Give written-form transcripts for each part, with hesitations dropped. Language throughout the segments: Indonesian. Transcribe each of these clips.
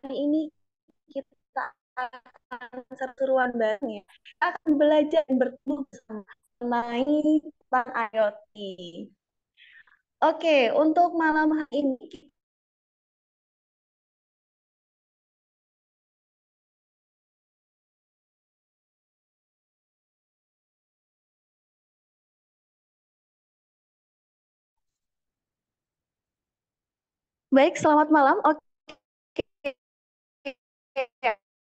ini kita akan seru-seruan bareng ya. Kita akan belajar dan bertumbuh bersama mengenai tentang IoT. Oke, untuk malam hari ini, baik, selamat malam. Oke,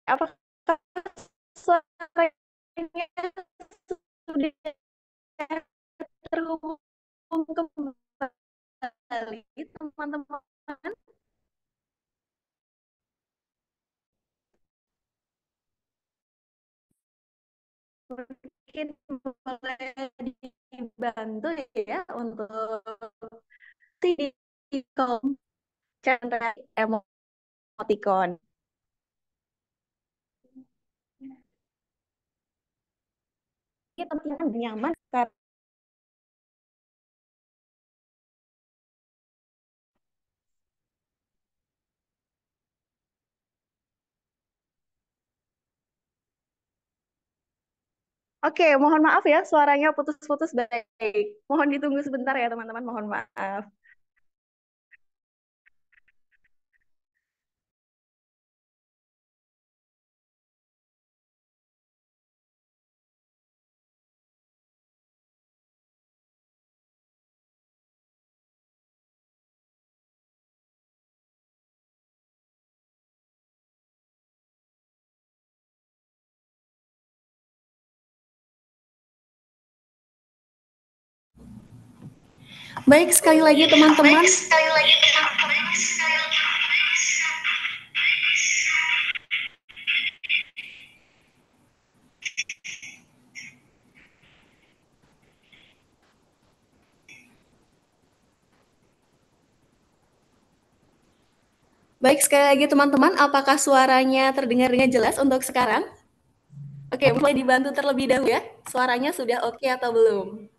apakah suaranya sudah terhubung kembali, teman-teman? Mungkin boleh dibantu ya untuk di kolom Chandra emoticon. Ini teman-teman nyaman kan? Oke, mohon maaf ya suaranya putus-putus baik. Mohon ditunggu sebentar ya teman-teman, mohon maaf. Baik, sekali lagi teman-teman. Baik, sekali lagi teman-teman, apakah suaranya terdengar dengan jelas untuk sekarang? Oke, mulai dibantu terlebih dahulu ya. Suaranya sudah oke atau belum?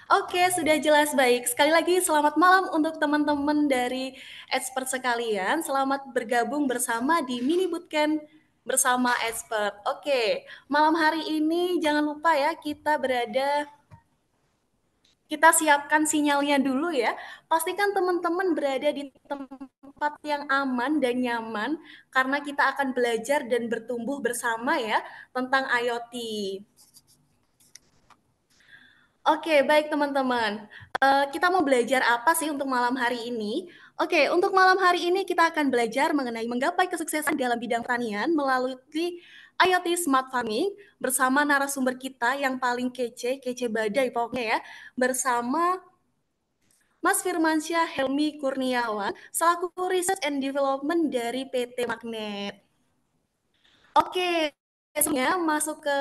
Oke, sudah jelas baik. Sekali lagi selamat malam untuk teman-teman dari expert sekalian. Selamat bergabung bersama di Mini Bootcamp bersama expert. Oke, malam hari ini jangan lupa ya kita siapkan sinyalnya dulu ya. Pastikan teman-teman berada di tempat yang aman dan nyaman karena kita akan belajar dan bertumbuh bersama ya tentang IoT. Oke, baik teman-teman. Kita mau belajar apa sih untuk malam hari ini? Oke, untuk malam hari ini kita akan belajar mengenai menggapai kesuksesan dalam bidang pertanian melalui IoT Smart Farming bersama narasumber kita yang paling kece, kece badai pokoknya ya, bersama Mas Firmansyah Helmi Kurniawan selaku Research and Development dari PT Magnet. Oke, semuanya masuk ke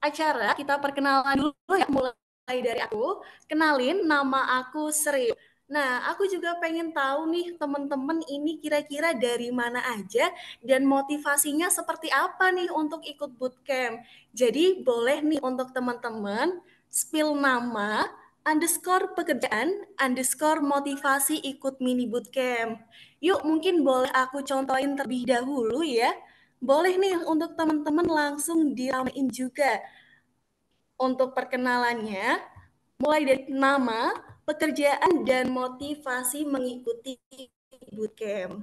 acara, kita perkenalan dulu ya, mulai dari aku. Kenalin, nama aku Sri. Nah, aku juga pengen tahu nih teman-teman ini kira-kira dari mana aja dan motivasinya seperti apa nih untuk ikut bootcamp. Jadi boleh nih untuk teman-teman spill nama, underscore pekerjaan, underscore motivasi ikut mini bootcamp. Yuk mungkin boleh aku contohin terlebih dahulu ya. Boleh nih untuk teman-teman langsung diramein juga untuk perkenalannya, mulai dari nama, pekerjaan, dan motivasi mengikuti bootcamp.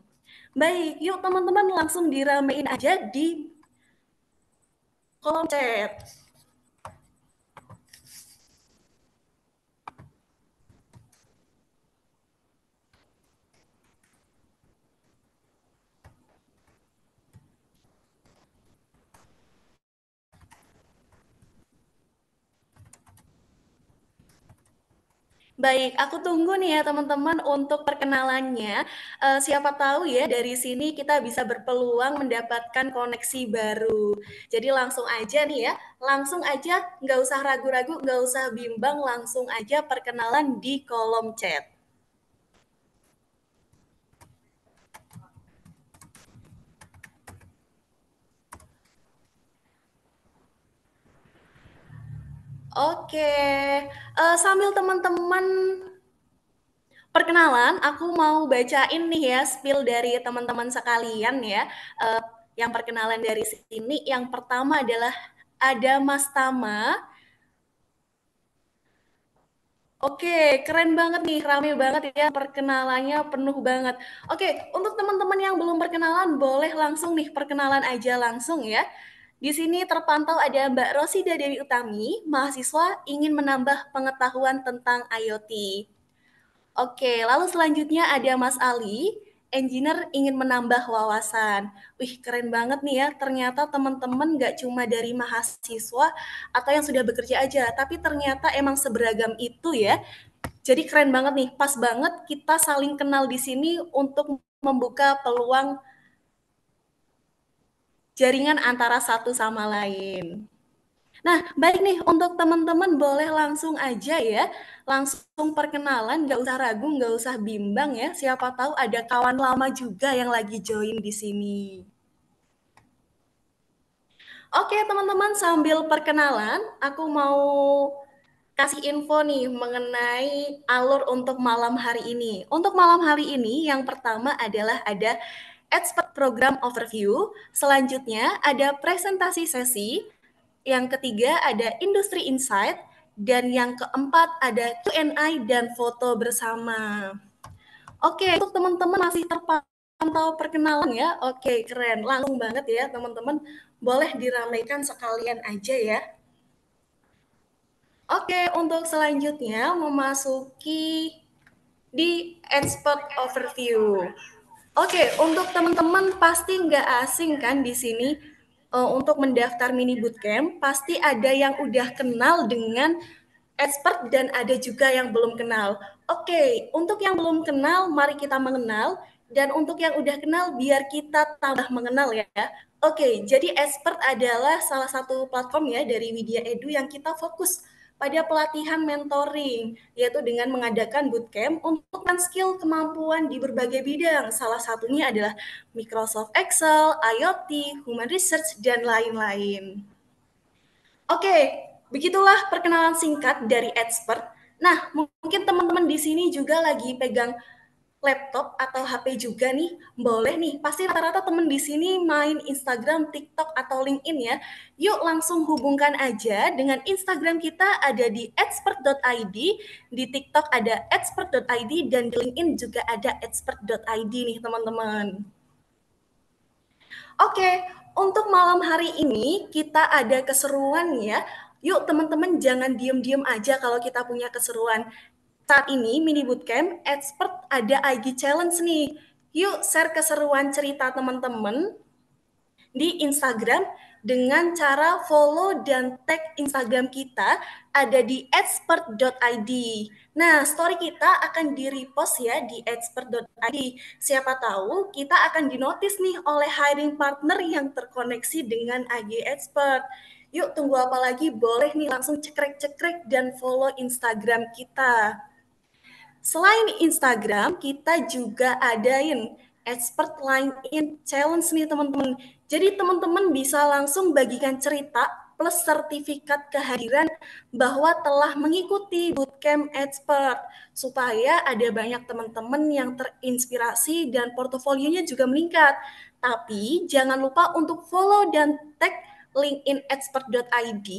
Baik, yuk teman-teman langsung diramein aja di kolom chat. Baik, aku tunggu nih ya teman-teman untuk perkenalannya. Siapa tahu ya dari sini kita bisa berpeluang mendapatkan koneksi baru. Jadi langsung aja nih ya, langsung aja nggak usah ragu-ragu, nggak usah bimbang, langsung aja perkenalan di kolom chat. Oke, sambil teman-teman Perkenalan, aku mau bacain nih ya spill dari teman-teman sekalian ya. Eh, yang perkenalan dari sini, yang pertama adalah ada Mas Tama. Oke, keren banget nih, rame banget ya perkenalannya, penuh banget. Oke, untuk teman-teman yang belum perkenalan, boleh langsung nih perkenalan aja langsung ya. Di sini terpantau ada Mbak Rosida Dewi Utami, mahasiswa ingin menambah pengetahuan tentang IoT. Oke, lalu selanjutnya ada Mas Ali, engineer ingin menambah wawasan. Wih, keren banget nih ya. Ternyata teman-teman nggak cuma dari mahasiswa atau yang sudah bekerja aja, tapi ternyata emang seberagam itu ya. Jadi keren banget nih, pas banget kita saling kenal di sini untuk membuka peluang jaringan antara satu sama lain. Nah, baik nih untuk teman-teman boleh langsung aja ya, langsung perkenalan, nggak usah ragu, nggak usah bimbang ya. Siapa tahu ada kawan lama juga yang lagi join di sini. Oke, teman-teman, sambil perkenalan, aku mau kasih info nih mengenai alur untuk malam hari ini. Untuk malam hari ini, yang pertama adalah ada expert program overview, selanjutnya ada presentasi sesi, yang ketiga ada industri insight, dan yang keempat ada Q&A dan foto bersama. Oke, untuk teman-teman masih terpantau perkenalan ya. Oke, keren. Langsung banget ya teman-teman. Boleh diramaikan sekalian aja ya. Oke, untuk selanjutnya memasuki di expert overview. Oke, untuk teman-teman pasti nggak asing kan di sini untuk mendaftar mini bootcamp, pasti ada yang udah kenal dengan expert dan ada juga yang belum kenal. Oke, untuk yang belum kenal, mari kita mengenal. Dan untuk yang udah kenal, biar kita tambah mengenal ya. Oke, jadi expert adalah salah satu platform ya dari Widya Edu yang kita fokus pada pelatihan mentoring, yaitu dengan mengadakan bootcamp untuk skill kemampuan di berbagai bidang. Salah satunya adalah Microsoft Excel, IoT, Human Research, dan lain-lain. Oke, begitulah perkenalan singkat dari expert. Nah, mungkin teman-teman di sini juga lagi pegang laptop atau HP juga nih, boleh nih. Pasti rata-rata teman di sini main Instagram, TikTok, atau LinkedIn ya. Yuk langsung hubungkan aja dengan Instagram kita ada di expert.id, di TikTok ada expert.id, dan di LinkedIn juga ada expert.id nih teman-teman. Oke, untuk malam hari ini kita ada keseruan ya. Yuk teman-teman jangan diem-diem aja kalau kita punya keseruan. Saat ini mini bootcamp expert ada IG challenge nih. Yuk share keseruan cerita teman-teman di Instagram dengan cara follow dan tag Instagram kita ada di expert.id. Nah, story kita akan di-repost ya di expert.id. Siapa tahu kita akan dinotis nih oleh hiring partner yang terkoneksi dengan IG Expert. Yuk, tunggu apa lagi? Boleh nih langsung cekrek-cekrek dan follow Instagram kita. Selain Instagram, kita juga adain expert LinkedIn challenge nih teman-teman. Jadi teman-teman bisa langsung bagikan cerita plus sertifikat kehadiran bahwa telah mengikuti bootcamp expert supaya ada banyak teman-teman yang terinspirasi dan portofolionya juga meningkat. Tapi jangan lupa untuk follow dan tag LinkedIn expert.id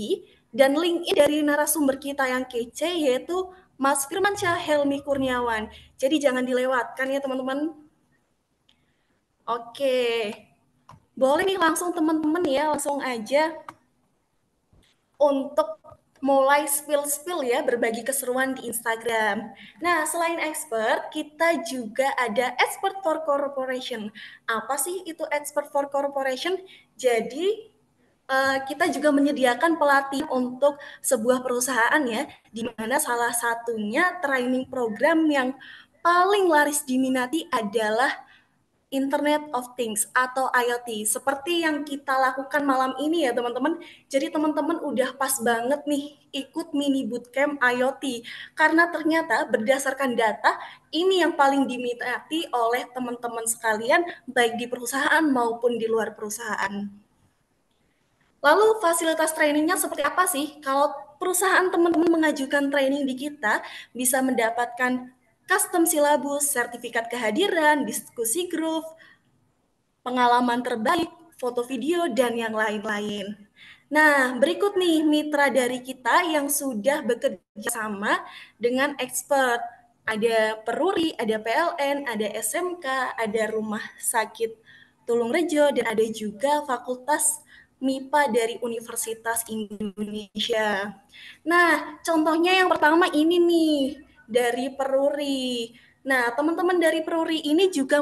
dan LinkedIn dari narasumber kita yang kece yaitu Mas Firmansyah Helmi Kurniawan. Jadi jangan dilewatkan ya teman-teman. Oke, boleh nih langsung teman-teman ya, langsung aja untuk mulai spill-spill ya, berbagi keseruan di Instagram. Nah, selain expert, kita juga ada expert for corporation. Apa sih itu expert for corporation? Jadi, kita juga menyediakan pelatih untuk sebuah perusahaan ya, di mana salah satunya training program yang paling laris diminati adalah Internet of Things atau IoT seperti yang kita lakukan malam ini ya teman-teman. Jadi teman-teman udah pas banget nih ikut mini bootcamp IoT karena ternyata berdasarkan data ini yang paling diminati oleh teman-teman sekalian baik di perusahaan maupun di luar perusahaan. Lalu fasilitas trainingnya seperti apa sih? Kalau perusahaan teman-teman mengajukan training di kita bisa mendapatkan custom silabus, sertifikat kehadiran, diskusi grup, pengalaman terbaik, foto video, dan yang lain-lain. Nah, berikut nih mitra dari kita yang sudah bekerja sama dengan expert. Ada Peruri, ada PLN, ada SMK, ada Rumah Sakit Tulung Rejo, dan ada juga Fakultas MIPA dari Universitas Indonesia. Nah, contohnya yang pertama ini nih, dari Peruri. Nah, teman-teman dari Peruri ini juga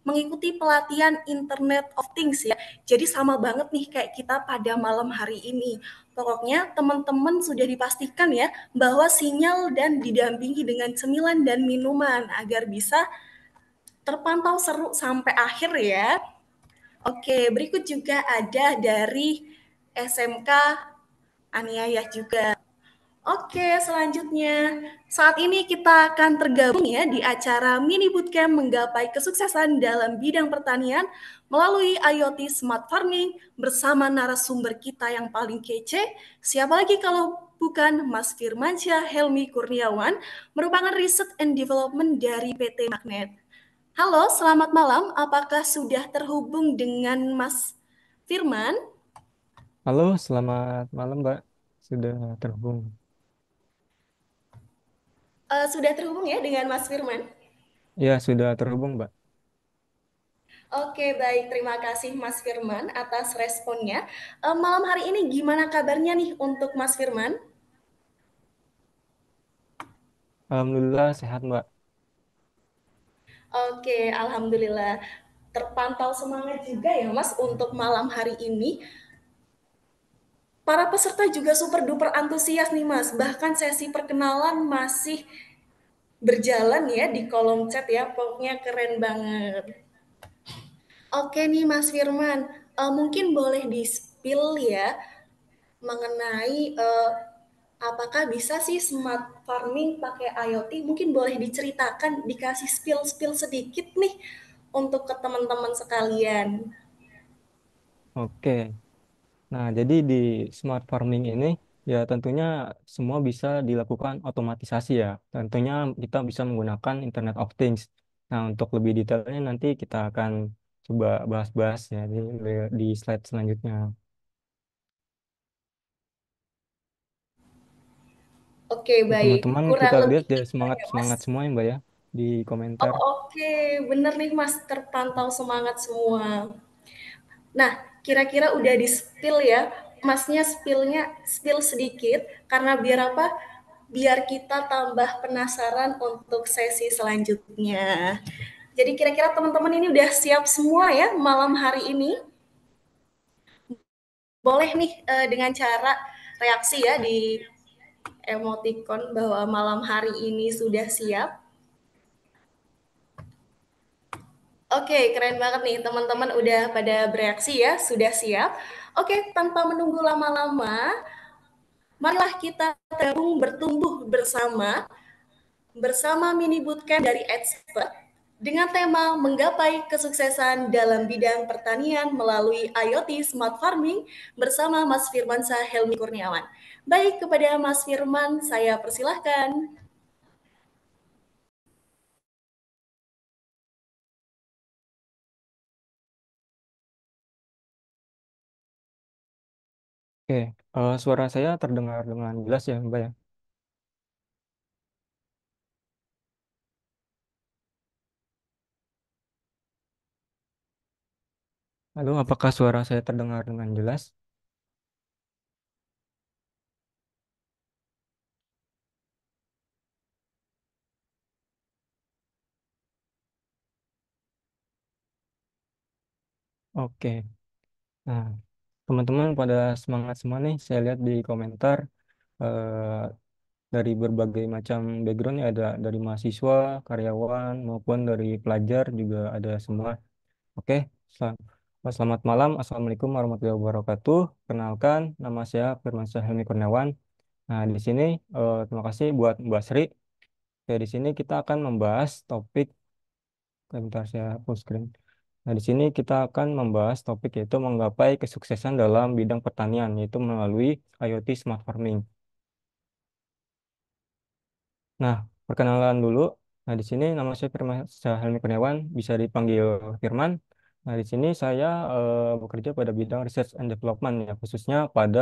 mengikuti pelatihan Internet of Things ya. Jadi sama banget nih kayak kita pada malam hari ini. Pokoknya teman-teman sudah dipastikan ya bahwa sinyal dan didampingi dengan cemilan dan minuman agar bisa terpantau seru sampai akhir ya. Oke, berikut juga ada dari SMK Aniayah juga. Oke, selanjutnya. Saat ini kita akan tergabung ya di acara Mini Bootcamp menggapai kesuksesan dalam bidang pertanian melalui IoT Smart Farming bersama narasumber kita yang paling kece. Siapa lagi kalau bukan Mas Firmansyah Helmi Kurniawan, merupakan Research and Development dari PT Magnet. Halo, selamat malam. Apakah sudah terhubung dengan Mas Firman? Halo, selamat malam, Mbak. Sudah terhubung. Sudah terhubung ya dengan Mas Firman? Ya, sudah terhubung, Mbak. Oke, baik. Terima kasih Mas Firman atas responnya. Malam hari ini gimana kabarnya nih untuk Mas Firman? Alhamdulillah sehat, Mbak. Oke, alhamdulillah. Terpantau semangat juga ya Mas untuk malam hari ini. Para peserta juga super duper antusias nih Mas. Bahkan sesi perkenalan masih berjalan ya di kolom chat ya. Pokoknya keren banget. Oke nih Mas Firman, mungkin boleh di-spill ya mengenai apakah bisa sih smart farming pakai IoT? Mungkin boleh diceritakan, dikasih spill-spill sedikit nih untuk ke teman-teman sekalian. Oke. Nah, jadi di smart farming ini ya tentunya semua bisa dilakukan otomatisasi ya. Tentunya kita bisa menggunakan Internet of Things. Nah, untuk lebih detailnya nanti kita akan coba bahas-bahas ya di slide selanjutnya. Oke, Oke, baik. teman-teman kita Kurang lihat lebih ya itu semangat ya, Mas. semangat semua ya, Mbak ya di Oh, komentar. oke. Bener nih, Mas. Terpantau semangat semua. Nah, kira-kira udah di-spill ya. Masnya spill sedikit karena biar apa? Biar kita tambah penasaran untuk sesi selanjutnya. Jadi kira-kira teman-teman ini udah siap semua ya malam hari ini? Boleh nih dengan cara reaksi ya di emoticon bahwa malam hari ini sudah siap. Oke, keren banget nih teman-teman udah pada bereaksi ya, sudah siap. Oke, tanpa menunggu lama-lama, marilah kita gabung bertumbuh bersama mini bootcamp dari expert dengan tema menggapai kesuksesan dalam bidang pertanian melalui IoT Smart Farming bersama Mas Firman Helmi Kurniawan. Baik, kepada Mas Firman, saya persilahkan. Oke, suara saya terdengar dengan jelas ya, Mbak ya. Halo, apakah suara saya terdengar dengan jelas? Oke, nah teman-teman pada semangat semua nih. Saya lihat di komentar dari berbagai macam background ya, ada dari mahasiswa, karyawan maupun dari pelajar juga ada semua. Oke, sel- selamat malam. Assalamualaikum warahmatullahi wabarakatuh. Kenalkan, nama saya Firmansyah Helmi Kurniawan. Nah, di sini terima kasih buat Mbak Sri. Ya, di sini kita akan membahas topik. Bentar saya full screen. Nah, di sini kita akan membahas topik yaitu menggapai kesuksesan dalam bidang pertanian, yaitu melalui IoT Smart Farming. Nah, perkenalan dulu. Nah, di sini nama saya Firman Syah Helmi Kurniawan, bisa dipanggil Firman. Nah, di sini saya bekerja pada bidang research and development ya, khususnya pada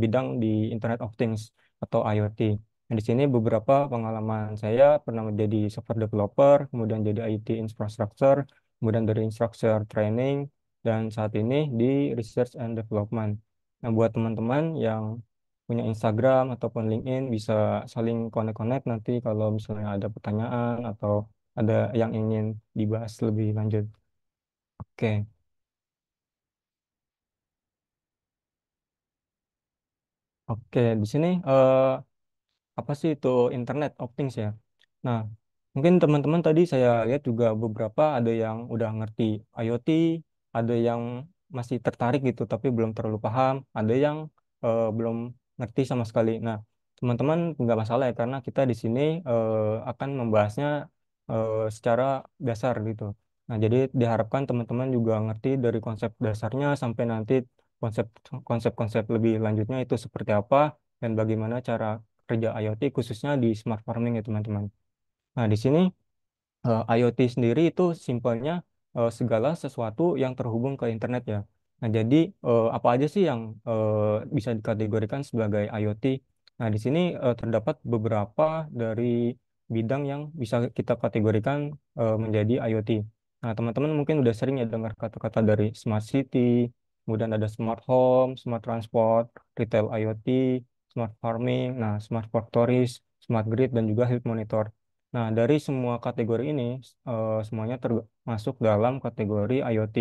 bidang di Internet of Things atau IoT. Nah, di sini beberapa pengalaman saya pernah menjadi software developer, kemudian jadi IT infrastructure, kemudian dari instructor training, dan saat ini di research and development. Nah, buat teman-teman yang punya Instagram ataupun LinkedIn bisa saling connect-connect nanti kalau misalnya ada pertanyaan atau ada yang ingin dibahas lebih lanjut. Oke, oke. Di sini apa sih itu Internet of Things ya? Nah, mungkin teman-teman tadi saya lihat juga beberapa ada yang udah ngerti IoT, ada yang masih tertarik gitu tapi belum terlalu paham, ada yang belum ngerti sama sekali. Nah, teman-teman nggak masalah ya karena kita di sini akan membahasnya secara dasar gitu. Nah, jadi diharapkan teman-teman juga ngerti dari konsep dasarnya sampai nanti konsep konsep-konsep lebih lanjutnya itu seperti apa dan bagaimana cara kerja IoT khususnya di smart farming ya teman-teman. Nah, di sini IoT sendiri itu simpelnya segala sesuatu yang terhubung ke internet ya. Nah, jadi apa aja sih yang bisa dikategorikan sebagai IoT? Nah, di sini terdapat beberapa dari bidang yang bisa kita kategorikan menjadi IoT. Nah, teman-teman mungkin udah sering ya dengar kata-kata dari smart city, kemudian ada smart home, smart transport, retail IoT, smart farming, nah smart factories, smart grid, dan juga health monitor. Nah, dari semua kategori ini, semuanya termasuk dalam kategori IoT.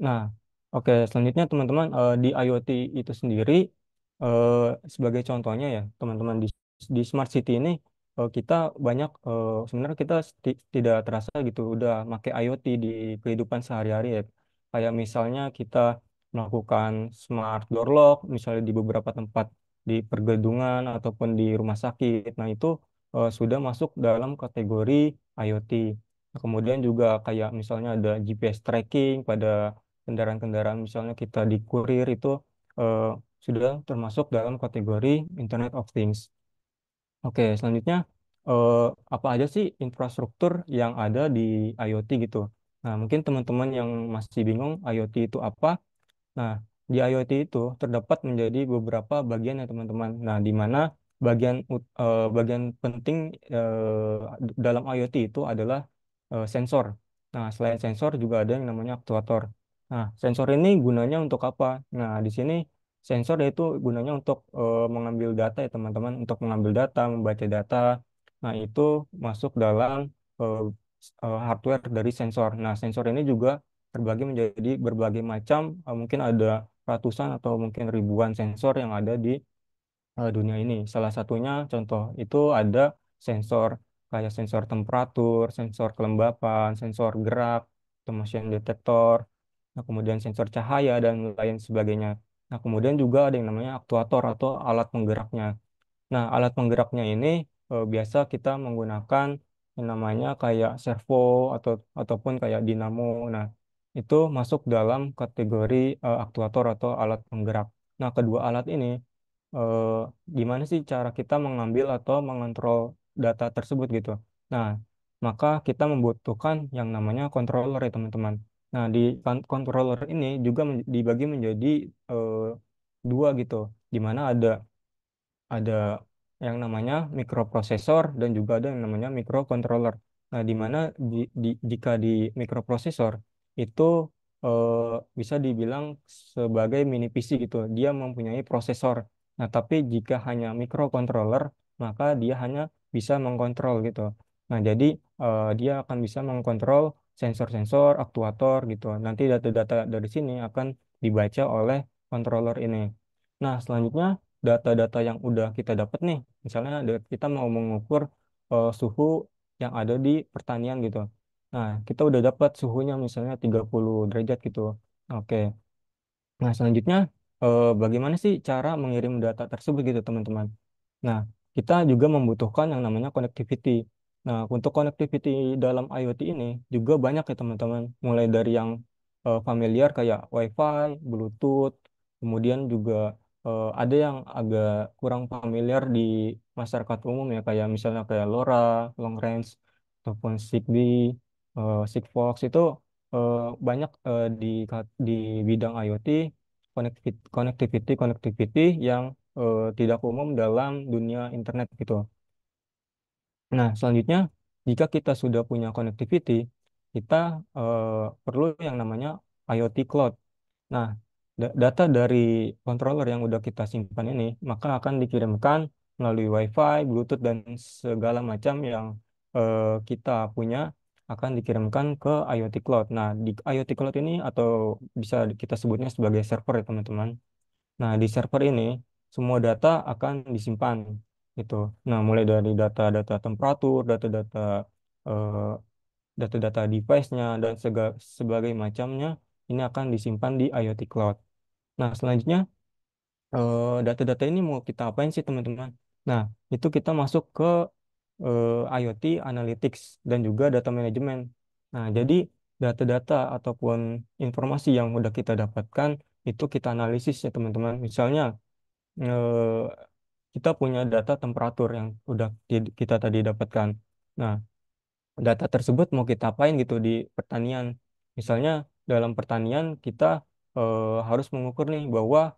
Nah, oke, selanjutnya teman-teman di IoT itu sendiri, eh, sebagai contohnya ya, teman-teman di Smart City ini kita banyak sebenarnya kita tidak terasa gitu udah pakai IoT di kehidupan sehari-hari ya. Kayak misalnya kita melakukan smart door lock, misalnya di beberapa tempat di pergedungan ataupun di rumah sakit. Nah, itu sudah masuk dalam kategori IoT. Kemudian juga kayak misalnya ada GPS tracking pada kendaraan-kendaraan misalnya kita di kurir itu eh, sudah termasuk dalam kategori Internet of Things. Oke, selanjutnya eh, apa aja sih infrastruktur yang ada di IoT gitu? Nah, mungkin teman-teman yang masih bingung IoT itu apa? Nah, di IoT itu terdapat menjadi beberapa bagian ya teman-teman. Nah, di mana bagian penting dalam IoT itu adalah sensor. Nah, selain sensor juga ada yang namanya aktuator. Nah, sensor ini gunanya untuk apa? Nah, di sini sensor itu gunanya untuk mengambil data ya teman-teman, untuk mengambil data, membaca data. Nah, itu masuk dalam eh, hardware dari sensor. Nah, sensor ini juga terbagi menjadi berbagai macam, mungkin ada ratusan atau mungkin ribuan sensor yang ada di dunia ini. Salah satunya contoh itu ada sensor kayak sensor temperatur, sensor kelembapan, sensor gerak, atau motion detector, nah, kemudian sensor cahaya dan lain sebagainya. Nah, kemudian juga ada yang namanya aktuator atau alat penggeraknya. Nah, alat penggeraknya ini biasa kita menggunakan yang namanya kayak servo ataupun kayak dinamo. Nah, itu masuk dalam kategori aktuator atau alat penggerak. Nah, kedua alat ini eh, gimana sih cara kita mengambil atau mengontrol data tersebut gitu. Nah, maka kita membutuhkan yang namanya controller ya teman-teman. Nah, di controller ini juga dibagi menjadi eh, dua gitu, di mana ada yang namanya mikroprosesor dan juga ada yang namanya microcontroller. Nah, di mana jika di mikroprosesor itu eh, bisa dibilang sebagai mini PC gitu. Dia mempunyai prosesor. Nah, tapi jika hanya microcontroller, maka dia hanya bisa mengkontrol gitu. Nah, jadi dia akan bisa mengkontrol sensor-sensor, aktuator gitu. Nanti data-data dari sini akan dibaca oleh controller ini. Nah, selanjutnya data-data yang udah kita dapat nih, misalnya kita mau mengukur suhu yang ada di pertanian gitu. Nah, kita udah dapat suhunya misalnya 30 derajat gitu. Oke. Nah, selanjutnya bagaimana sih cara mengirim data tersebut gitu, teman-teman? Nah, kita juga membutuhkan yang namanya connectivity. Nah, untuk connectivity dalam IoT ini juga banyak ya, teman-teman. Mulai dari yang familiar kayak WiFi, Bluetooth, kemudian juga ada yang agak kurang familiar di masyarakat umum ya, kayak misalnya kayak LoRa, long range, ataupun Zigbee, Sigfox itu eh, banyak di bidang IoT connectivity yang tidak umum dalam dunia internet gitu. Nah, selanjutnya, jika kita sudah punya connectivity, kita eh, perlu yang namanya IoT Cloud. Nah, data dari controller yang udah kita simpan ini, maka akan dikirimkan melalui Wi-Fi, Bluetooth, dan segala macam yang kita punya akan dikirimkan ke IoT Cloud. Nah, di IoT Cloud ini atau bisa kita sebutnya sebagai server ya teman-teman. Nah, di server ini semua data akan disimpan gitu. Nah, mulai dari data-data temperatur, data-data eh, data-data device-nya dan sebagai macamnya ini akan disimpan di IoT Cloud. Nah, selanjutnya data-data ini mau kita apain sih teman-teman? Nah, itu kita masuk ke IoT Analytics dan juga data management. Nah, jadi data-data ataupun informasi yang udah kita dapatkan itu kita analisis ya teman-teman. Misalnya eh, kita punya data temperatur yang udah kita tadi dapatkan. Nah, data tersebut mau kita apain gitu di pertanian. Misalnya dalam pertanian kita harus mengukur nih bahwa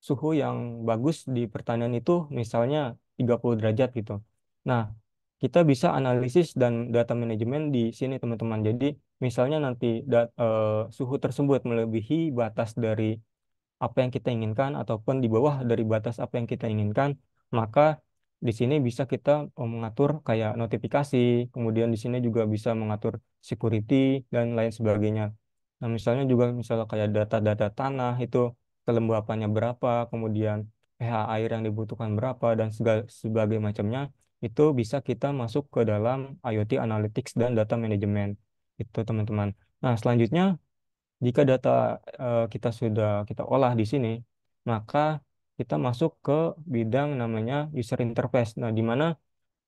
suhu yang bagus di pertanian itu misalnya 30 derajat gitu. Nah, kita bisa analisis dan data manajemen di sini teman-teman. Jadi misalnya nanti suhu tersebut melebihi batas dari apa yang kita inginkan ataupun di bawah dari batas apa yang kita inginkan, maka di sini bisa kita mengatur kayak notifikasi, kemudian di sini juga bisa mengatur security dan lain sebagainya. Nah, misalnya juga misalnya kayak data-data tanah itu kelembapannya berapa, kemudian pH air yang dibutuhkan berapa dan sebagai macamnya itu bisa kita masuk ke dalam IoT Analytics dan Data Management. Itu teman-teman. Nah, selanjutnya jika data kita sudah kita olah di sini, maka kita masuk ke bidang namanya user interface. Nah, di mana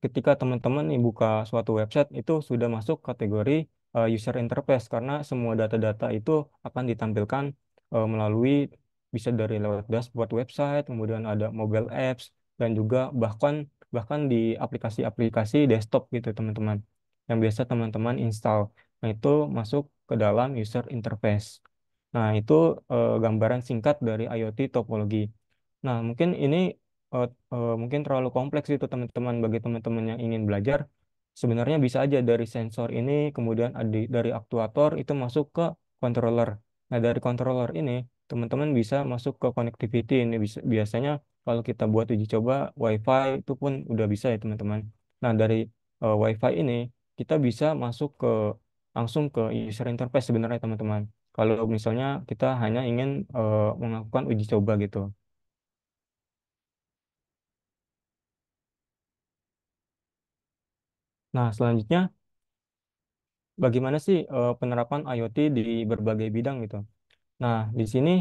ketika teman-teman nih buka suatu website itu sudah masuk kategori user interface karena semua data-data itu akan ditampilkan melalui bisa dari lewat dashboard website, kemudian ada mobile apps dan juga bahkan bahkan di aplikasi-aplikasi desktop gitu teman-teman yang biasa teman-teman install. Nah, itu masuk ke dalam user interface. Nah, itu gambaran singkat dari IoT topologi. Nah, mungkin ini mungkin terlalu kompleks itu teman-teman bagi teman-teman yang ingin belajar. Sebenarnya bisa aja dari sensor ini, kemudian dari aktuator itu masuk ke controller. Nah, dari controller ini teman-teman bisa masuk ke connectivity ini biasanya kalau kita buat uji coba WiFi itu pun udah bisa ya teman-teman. Nah, dari WiFi ini kita bisa masuk ke langsung ke user interface sebenarnya teman-teman. Kalau misalnya kita hanya ingin melakukan uji coba gitu. Nah, selanjutnya bagaimana sih penerapan IoT di berbagai bidang gitu. Nah, di sini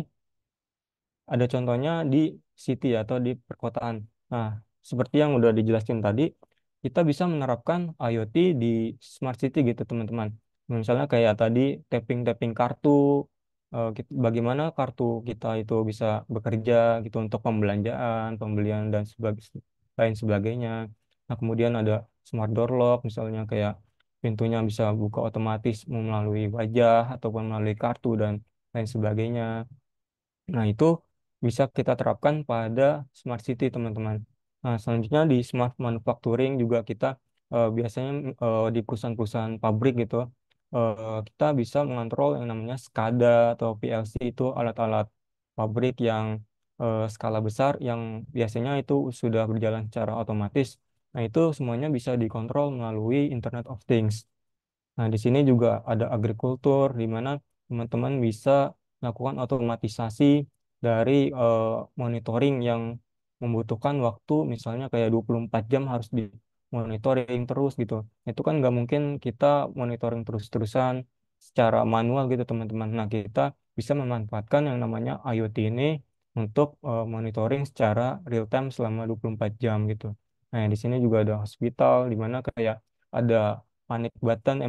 ada contohnya di city atau di perkotaan. Nah, seperti yang udah dijelaskan tadi, kita bisa menerapkan IoT di smart city gitu, teman-teman. Misalnya kayak tadi tapping-tapping kartu, bagaimana kartu kita itu bisa bekerja gitu untuk pembelanjaan, pembelian dan lain sebagainya. Nah, kemudian ada smart door lock, misalnya kayak pintunya bisa buka otomatis melalui wajah ataupun melalui kartu dan lain sebagainya. Nah, itu bisa kita terapkan pada smart city, teman-teman. Nah, selanjutnya di smart manufacturing juga kita biasanya di perusahaan-perusahaan pabrik gitu, kita bisa mengontrol yang namanya SCADA atau PLC itu alat-alat pabrik yang skala besar yang biasanya itu sudah berjalan secara otomatis. Nah, itu semuanya bisa dikontrol melalui Internet of Things. Nah, di sini juga ada agrikultur, di mana teman-teman bisa melakukan otomatisasi dari monitoring yang membutuhkan waktu, misalnya kayak 24 jam harus di monitoring terus gitu. Itu kan nggak mungkin kita monitoring terus-terusan secara manual gitu, teman-teman. Nah, kita bisa memanfaatkan yang namanya IoT ini untuk monitoring secara real time selama 24 jam gitu. Nah, di sini juga ada hospital, di mana kayak ada panic button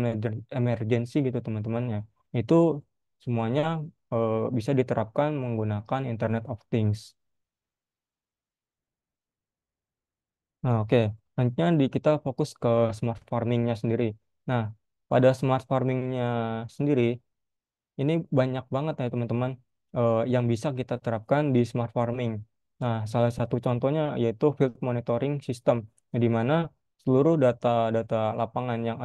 emergency gitu teman-teman ya. Itu semuanya bisa diterapkan menggunakan Internet of Things. Nah, oke. Nantinya kita fokus ke smart farmingnya sendiri. Nah, pada smart farmingnya sendiri, ini banyak banget ya teman-teman yang bisa kita terapkan di smart farming. Nah, salah satu contohnya yaitu field monitoring system, di mana seluruh data-data lapangan yang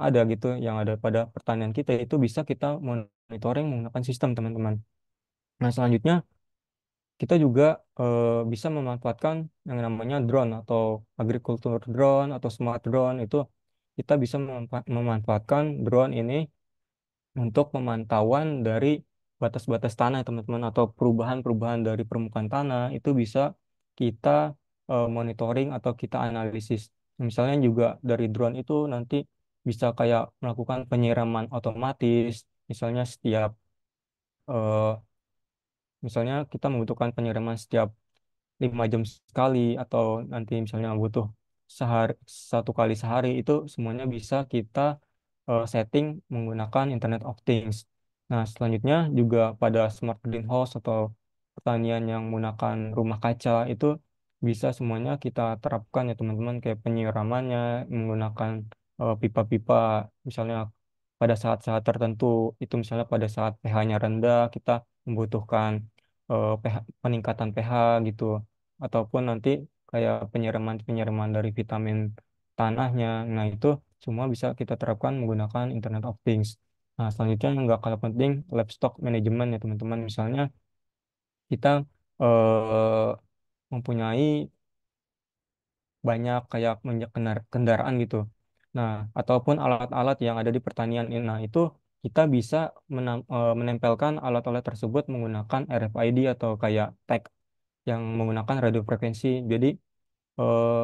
ada gitu, yang ada pada pertanian kita itu bisa kita monitoring menggunakan sistem, teman-teman. Nah, selanjutnya kita juga bisa memanfaatkan yang namanya drone atau agriculture drone atau smart drone itu kita bisa memanfaatkan drone ini untuk pemantauan dari batas-batas tanah teman-teman atau perubahan-perubahan dari permukaan tanah itu bisa kita monitoring atau kita analisis. Misalnya juga dari drone itu nanti bisa kayak melakukan penyiraman otomatis, misalnya eh, misalnya kita membutuhkan penyiraman setiap 5 jam sekali atau nanti misalnya butuh sehari 1 kali sehari itu semuanya bisa kita setting menggunakan Internet of Things. Nah, selanjutnya juga pada smart greenhouse atau pertanian yang menggunakan rumah kaca itu bisa semuanya kita terapkan ya teman-teman kayak penyiramannya menggunakan pipa-pipa misalnya pada saat-saat tertentu itu misalnya pada saat pH-nya rendah kita membutuhkan peningkatan pH gitu ataupun nanti kayak penyiraman-penyiraman dari vitamin tanahnya. Nah, itu semua bisa kita terapkan menggunakan Internet of Things. Nah, selanjutnya yang nggak kalah penting, livestock management ya teman-teman. Misalnya kita eh, mempunyai banyak kayak kendaraan gitu. Nah, ataupun alat-alat yang ada di pertanian ini. Nah, itu kita bisa menempelkan alat-alat tersebut menggunakan RFID atau kayak tag yang menggunakan radio frekuensi. Jadi eh,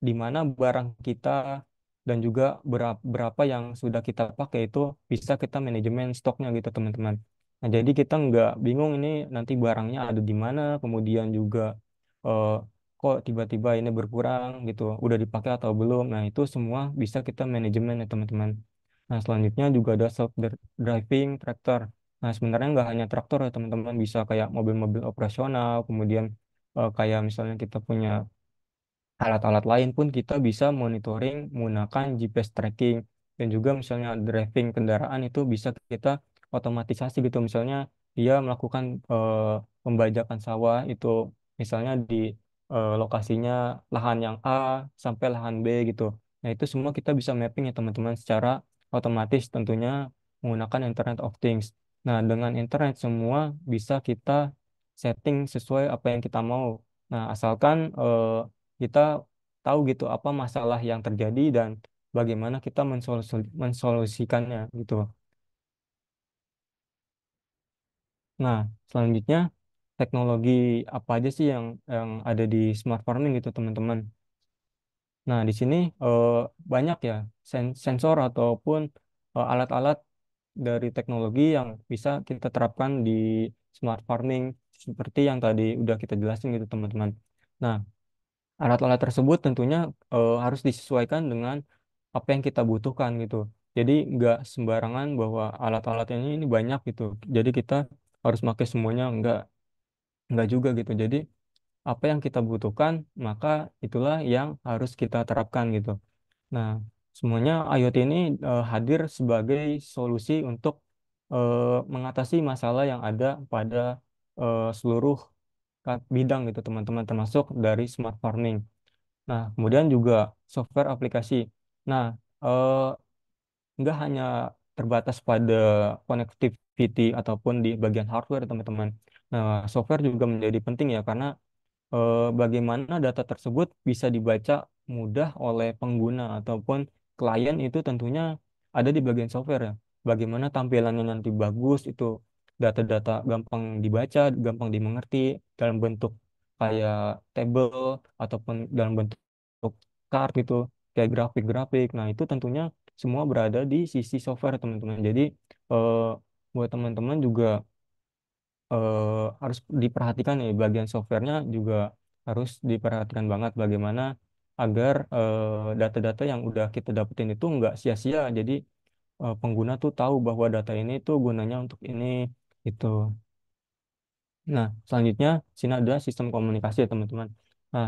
di mana barang kita dan juga berapa yang sudah kita pakai itu bisa kita manajemen stoknya gitu teman-teman. Nah, jadi kita nggak bingung ini nanti barangnya ada di mana, kemudian juga eh, kok tiba-tiba ini berkurang gitu, udah dipakai atau belum. Nah, itu semua bisa kita manajemen ya teman-teman. Nah, selanjutnya juga ada self driving tractor. Nah, sebenarnya nggak hanya traktor ya teman-teman, bisa kayak mobil-mobil operasional, kemudian kayak misalnya kita punya alat-alat lain pun kita bisa monitoring menggunakan GPS tracking dan juga misalnya driving kendaraan itu bisa kita otomatisasi gitu misalnya dia melakukan pembajakan sawah itu misalnya di lokasinya lahan yang A sampai lahan B gitu. Nah, itu semua kita bisa mapping ya teman-teman secara otomatis tentunya menggunakan Internet of Things. Nah, dengan internet semua bisa kita setting sesuai apa yang kita mau. Nah, asalkan kita tahu gitu apa masalah yang terjadi dan bagaimana kita mensolusikannya gitu. Nah, selanjutnya teknologi apa aja sih yang ada di smart farming gitu teman-teman. Nah, di sini eh, banyak ya sensor ataupun alat-alat dari teknologi yang bisa kita terapkan di smart farming seperti yang tadi udah kita jelasin gitu teman-teman. Nah, alat-alat tersebut tentunya harus disesuaikan dengan apa yang kita butuhkan gitu. Jadi nggak sembarangan bahwa alat-alat ini banyak gitu. Jadi kita harus pakai semuanya nggak juga gitu. Jadi apa yang kita butuhkan maka itulah yang harus kita terapkan gitu. Nah, semuanya IoT ini hadir sebagai solusi untuk mengatasi masalah yang ada pada seluruh bidang gitu teman-teman termasuk dari smart farming. Nah, kemudian juga software aplikasi. Nah, eh, nggak hanya terbatas pada connectivity ataupun di bagian hardware, teman-teman. Nah, software juga menjadi penting ya, karena bagaimana data tersebut bisa dibaca mudah oleh pengguna ataupun klien itu tentunya ada di bagian software ya. Bagaimana tampilannya nanti bagus, itu data-data gampang dibaca, gampang dimengerti dalam bentuk kayak table ataupun dalam bentuk chart gitu, kayak grafik-grafik. Nah, itu tentunya semua berada di sisi software, teman-teman. Jadi, eh, buat teman-teman juga harus diperhatikan ya bagian softwarenya juga harus diperhatikan banget bagaimana agar data-data yang udah kita dapetin itu nggak sia-sia. Jadi pengguna tuh tahu bahwa data ini tuh gunanya untuk ini itu. Nah, selanjutnya sini ada sistem komunikasi ya teman-teman. Nah,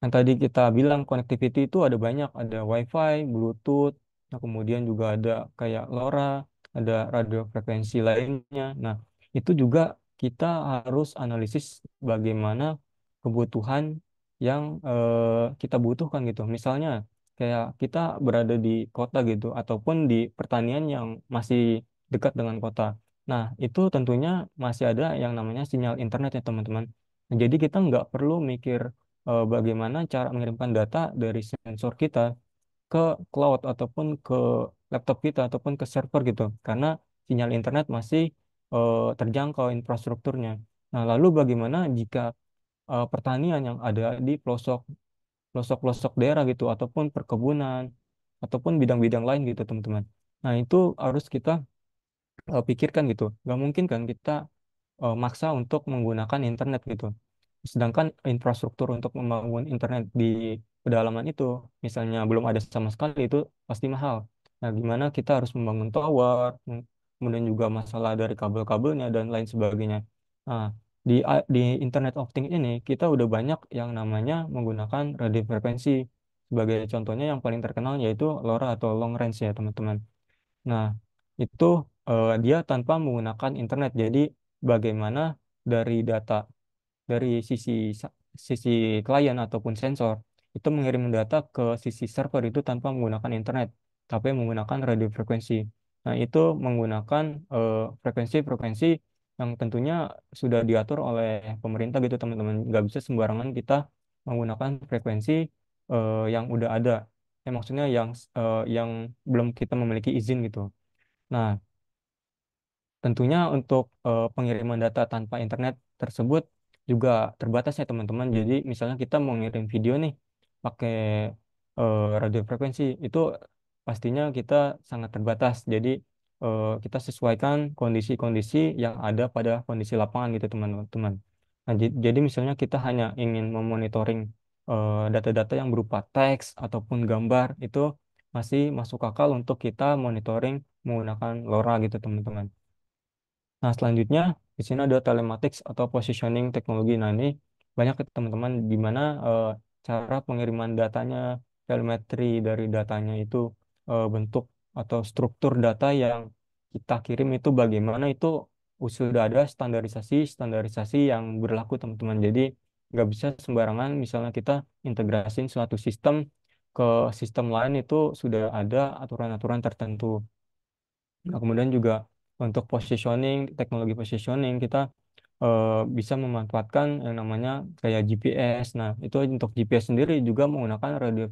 Yang tadi kita bilang connectivity itu ada banyak, ada WiFi, Bluetooth, nah kemudian juga ada kayak LoRa, ada radio frekuensi lainnya. Nah, itu juga kita harus analisis bagaimana kebutuhan yang kita butuhkan gitu. Misalnya kayak kita berada di kota gitu, ataupun di pertanian yang masih dekat dengan kota. Nah, itu tentunya masih ada yang namanya sinyal internet ya teman-teman. Nah, jadi kita nggak perlu mikir bagaimana cara mengirimkan data dari sensor kita ke cloud ataupun ke laptop kita ataupun ke server gitu karena sinyal internet masih terjangkau infrastrukturnya. Nah, lalu bagaimana jika pertanian yang ada di pelosok-pelosok daerah gitu ataupun perkebunan ataupun bidang-bidang lain gitu teman-teman. Nah, itu harus kita pikirkan gitu. Nggak mungkin kan kita maksa untuk menggunakan internet gitu. Sedangkan infrastruktur untuk membangun internet di pedalaman itu, misalnya belum ada sama sekali, itu pasti mahal. Nah, gimana kita harus membangun tower, kemudian juga masalah dari kabel-kabelnya dan lain sebagainya. Nah, di Internet of Things ini kita udah banyak yang namanya menggunakan radio frekuensi. Sebagai contohnya yang paling terkenal yaitu LoRa atau long range ya teman-teman. Nah, itu dia tanpa menggunakan internet. Jadi bagaimana dari data dari sisi klien ataupun sensor itu mengirim data ke sisi server itu tanpa menggunakan internet, tapi menggunakan radio frekuensi. Nah, itu menggunakan frekuensi-frekuensi yang tentunya sudah diatur oleh pemerintah gitu teman-teman. Nggak bisa sembarangan kita menggunakan frekuensi yang udah ada. Ya, maksudnya yang belum kita memiliki izin gitu. Nah, tentunya untuk pengiriman data tanpa internet tersebut juga terbatas ya teman-teman. Jadi misalnya kita mau ngirim video nih pakai radio frekuensi itu pastinya kita sangat terbatas. Jadi kita sesuaikan kondisi-kondisi yang ada pada kondisi lapangan gitu teman-teman. Nah, jadi misalnya kita hanya ingin memonitoring data-data yang berupa teks ataupun gambar itu masih masuk akal untuk kita monitoring menggunakan LoRa gitu teman-teman. Nah, selanjutnya di sini ada telematics atau positioning teknologi. Nah, ini banyak ya, teman-teman di mana cara pengiriman datanya, telemetri dari datanya itu bentuk atau struktur data yang kita kirim itu bagaimana itu sudah ada standarisasi yang berlaku teman-teman. Jadi nggak bisa sembarangan misalnya kita integrasiin suatu sistem ke sistem lain itu sudah ada aturan-aturan tertentu. Nah, kemudian juga untuk positioning, teknologi positioning, kita bisa memanfaatkan yang namanya kayak GPS. Nah, itu untuk GPS sendiri juga menggunakan radio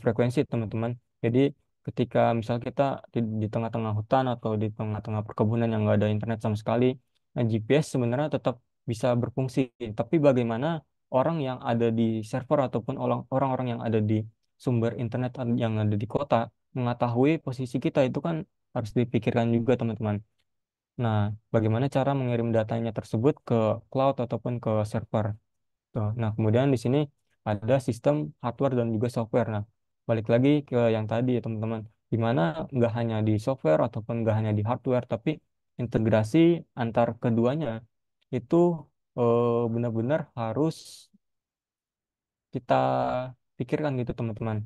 frekuensi, teman-teman. Jadi, ketika misal kita di tengah-tengah hutan atau di tengah-tengah perkebunan yang nggak ada internet sama sekali, nah, GPS sebenarnya tetap bisa berfungsi. Tapi bagaimana orang yang ada di server ataupun orang-orang yang ada di sumber internet yang ada di kota mengetahui posisi kita itu kan harus dipikirkan juga teman-teman. Nah, bagaimana cara mengirim datanya tersebut ke cloud ataupun ke server? Tuh. Nah, kemudian di sini ada sistem hardware dan juga software. Nah, balik lagi ke yang tadi ya teman-teman, di mana nggak hanya di software ataupun nggak hanya di hardware, tapi integrasi antar keduanya itu benar-benar harus kita pikirkan gitu teman-teman.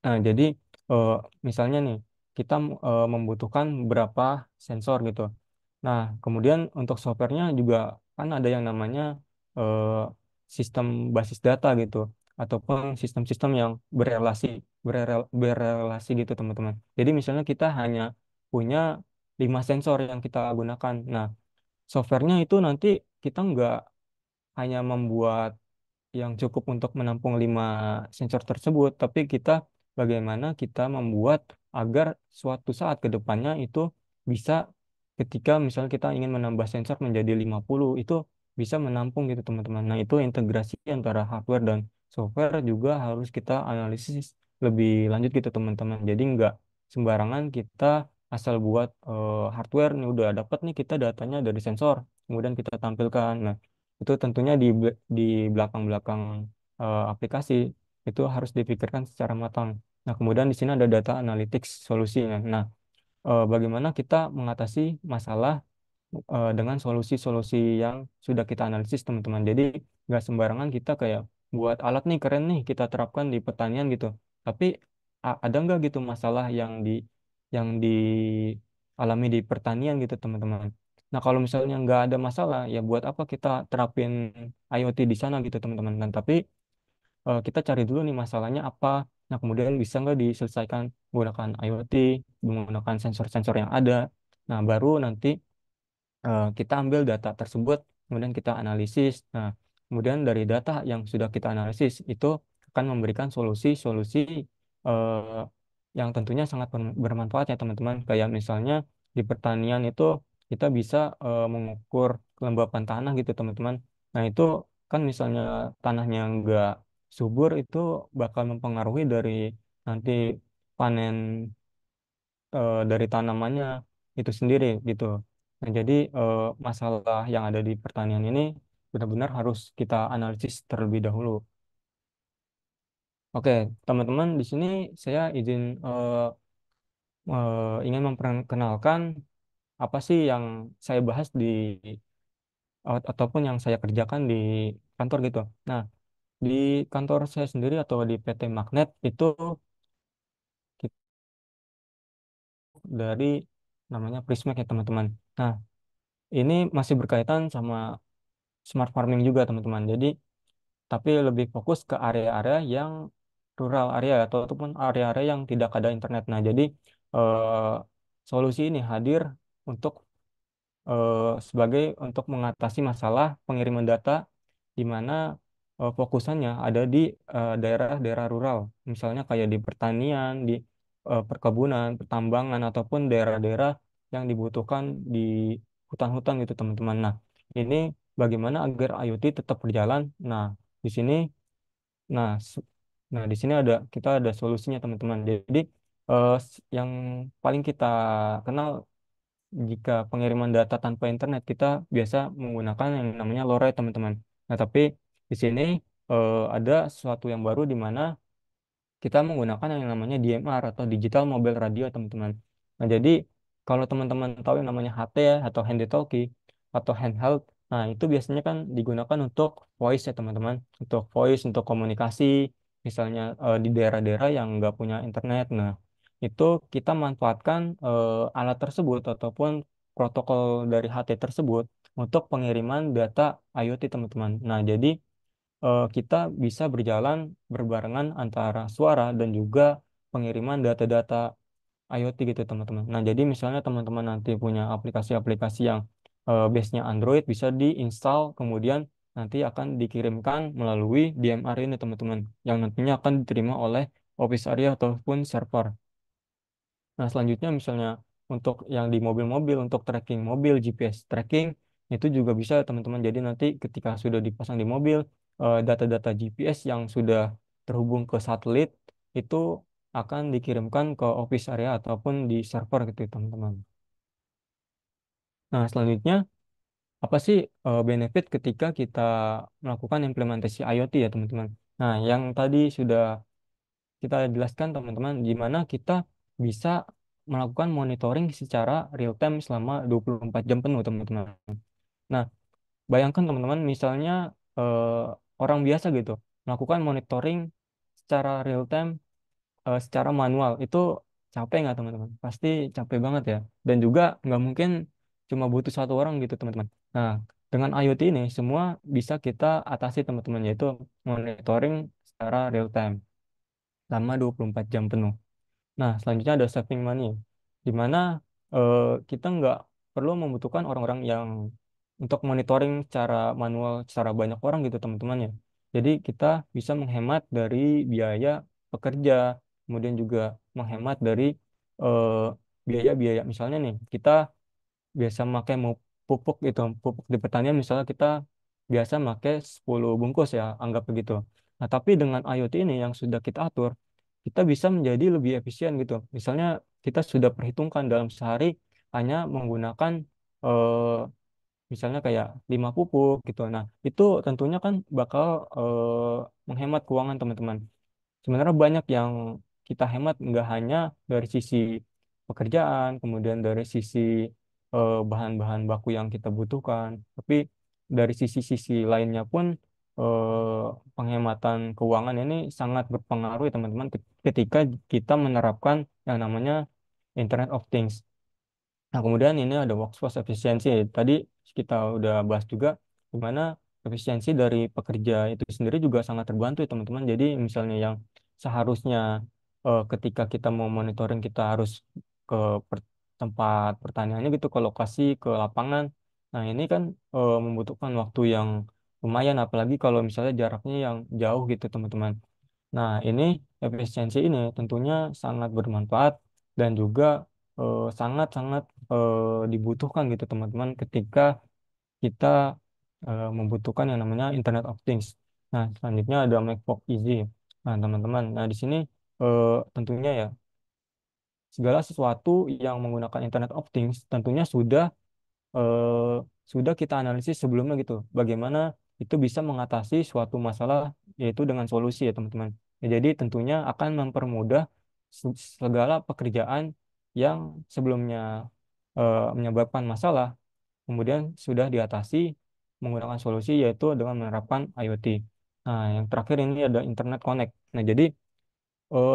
Nah, jadi eh, misalnya nih, kita membutuhkan berapa sensor gitu. Nah, kemudian untuk softwarenya juga kan ada yang namanya eh, sistem basis data gitu, ataupun sistem-sistem yang berelasi gitu teman-teman. Jadi misalnya kita hanya punya 5 sensor yang kita gunakan. Nah, softwarenya itu nanti kita nggak hanya membuat yang cukup untuk menampung 5 sensor tersebut, tapi kita bagaimana kita membuat agar suatu saat ke depannya itu bisa ketika misalnya kita ingin menambah sensor menjadi 50 itu bisa menampung gitu teman-teman. Nah, itu integrasi antara hardware dan software juga harus kita analisis lebih lanjut gitu teman-teman. Jadi nggak sembarangan kita asal buat hardware nih udah dapat nih kita datanya dari sensor, kemudian kita tampilkan. Nah, itu tentunya di belakang-belakang aplikasi itu harus dipikirkan secara matang. Nah, kemudian di sini ada data analytics solusinya. Nah, bagaimana kita mengatasi masalah dengan solusi-solusi yang sudah kita analisis, teman-teman. Jadi, nggak sembarangan kita kayak buat alat nih keren nih kita terapkan di pertanian gitu. Tapi ada nggak gitu masalah yang dialami di pertanian gitu teman-teman. Nah kalau misalnya nggak ada masalah ya buat apa kita terapin IoT di sana gitu teman-teman. Dan tapi kita cari dulu nih masalahnya apa. Nah kemudian bisa nggak diselesaikan menggunakan IoT, menggunakan sensor-sensor yang ada. Nah baru nanti kita ambil data tersebut, kemudian kita analisis. Nah, kemudian dari data yang sudah kita analisis itu akan memberikan solusi-solusi eh, yang tentunya sangat bermanfaat ya teman-teman. Kayak misalnya di pertanian itu kita bisa mengukur kelembapan tanah gitu teman-teman. Nah, itu kan misalnya tanahnya nggak subur itu bakal mempengaruhi dari nanti panen dari tanamannya itu sendiri gitu. Nah, jadi masalah yang ada di pertanian ini benar-benar harus kita analisis terlebih dahulu. Oke, teman-teman, di sini saya izin ingin memperkenalkan apa sih yang saya bahas ataupun yang saya kerjakan di kantor gitu. Nah, di kantor saya sendiri atau di PT Magnet itu kita dari namanya Prismek ya teman-teman. Nah, ini masih berkaitan sama smart farming juga teman-teman. Jadi tapi lebih fokus ke area-area yang rural area ataupun area-area yang tidak ada internet. Nah, jadi eh, solusi ini hadir untuk sebagai untuk mengatasi masalah pengiriman data di mana fokusannya ada di daerah-daerah rural, misalnya kayak di pertanian, di perkebunan, pertambangan ataupun daerah-daerah yang dibutuhkan di hutan-hutan gitu teman-teman. Nah, ini bagaimana agar IoT tetap berjalan? Nah, di sini, nah, nah di sini kita ada solusinya teman-teman. Jadi yang paling kita kenal jika pengiriman data tanpa internet kita biasa menggunakan yang namanya LoRa teman-teman. Nah, tapi di sini ada sesuatu yang baru di mana kita menggunakan yang namanya DMR atau Digital Mobile Radio teman-teman. Nah, jadi kalau teman-teman tahu yang namanya HT ya atau handy talkie atau handheld, nah itu biasanya kan digunakan untuk voice ya teman-teman, untuk voice untuk komunikasi, misalnya di daerah-daerah yang nggak punya internet. Nah, itu kita manfaatkan alat tersebut ataupun protokol dari HT tersebut untuk pengiriman data IoT teman-teman. Nah, jadi kita bisa berjalan berbarengan antara suara dan juga pengiriman data-data IoT gitu teman-teman. Nah, jadi misalnya teman-teman nanti punya aplikasi-aplikasi yang base-nya Android bisa diinstal kemudian nanti akan dikirimkan melalui DMR ini teman-teman yang nantinya akan diterima oleh office area ataupun server. Nah, selanjutnya misalnya untuk yang di mobil-mobil, untuk tracking mobil, GPS tracking, itu juga bisa teman-teman. Jadi nanti ketika sudah dipasang di mobil, data-data GPS yang sudah terhubung ke satelit, itu akan dikirimkan ke office area ataupun di server gitu teman-teman. Nah, selanjutnya, apa sih benefit ketika kita melakukan implementasi IoT ya teman-teman? Nah, yang tadi sudah kita jelaskan teman-teman, di mana kita bisa melakukan monitoring secara real time selama 24 jam penuh teman-teman. Nah, bayangkan teman-teman misalnya eh, orang biasa gitu melakukan monitoring secara real time, secara manual itu capek nggak teman-teman? Pasti capek banget ya. Dan juga nggak mungkin cuma butuh satu orang gitu teman-teman. Nah, dengan IoT ini semua bisa kita atasi teman-teman, yaitu monitoring secara real time selama 24 jam penuh. Nah, selanjutnya ada saving money, di mana eh, kita nggak perlu membutuhkan orang-orang yang untuk monitoring secara manual, secara banyak orang gitu teman-teman ya. Jadi kita bisa menghemat dari biaya pekerja, kemudian juga menghemat dari eh, biaya-biaya. Misalnya nih, kita biasa pakai mau pupuk itu, pupuk di pertanian misalnya kita biasa pakai 10 bungkus ya, anggap begitu. Nah, tapi dengan IoT ini yang sudah kita atur, kita bisa menjadi lebih efisien gitu. Misalnya kita sudah perhitungkan dalam sehari hanya menggunakan eh, misalnya kayak 5 pupuk gitu. Nah, itu tentunya kan bakal menghemat keuangan teman-teman. Sebenarnya banyak yang kita hemat nggak hanya dari sisi pekerjaan, kemudian dari sisi bahan-bahan baku yang kita butuhkan, tapi dari sisi-sisi lainnya pun eh, penghematan keuangan ini sangat berpengaruh ya teman-teman ketika kita menerapkan yang namanya Internet of Things. Nah, kemudian ini ada workforce efisiensi. Tadi kita udah bahas juga di mana efisiensi dari pekerja itu sendiri juga sangat terbantu ya teman-teman. Jadi misalnya yang seharusnya ketika kita mau monitoring kita harus ke tempat pertaniannya gitu, ke lokasi, ke lapangan. Nah, ini kan membutuhkan waktu yang lumayan, apalagi kalau misalnya jaraknya yang jauh gitu teman-teman. Nah, ini efisiensi ini tentunya sangat bermanfaat dan juga sangat-sangat dibutuhkan gitu teman-teman ketika kita membutuhkan yang namanya Internet of Things. Nah, selanjutnya ada MacBook Easy. Nah, teman-teman, nah di sini tentunya ya segala sesuatu yang menggunakan Internet of Things tentunya eh, sudah kita analisis sebelumnya gitu. Bagaimana itu bisa mengatasi suatu masalah yaitu dengan solusi ya teman-teman. Ya, jadi tentunya akan mempermudah segala pekerjaan yang sebelumnya menyebabkan masalah kemudian sudah diatasi menggunakan solusi yaitu dengan menerapkan IoT. Nah, yang terakhir ini ada Internet Connect. Nah, jadi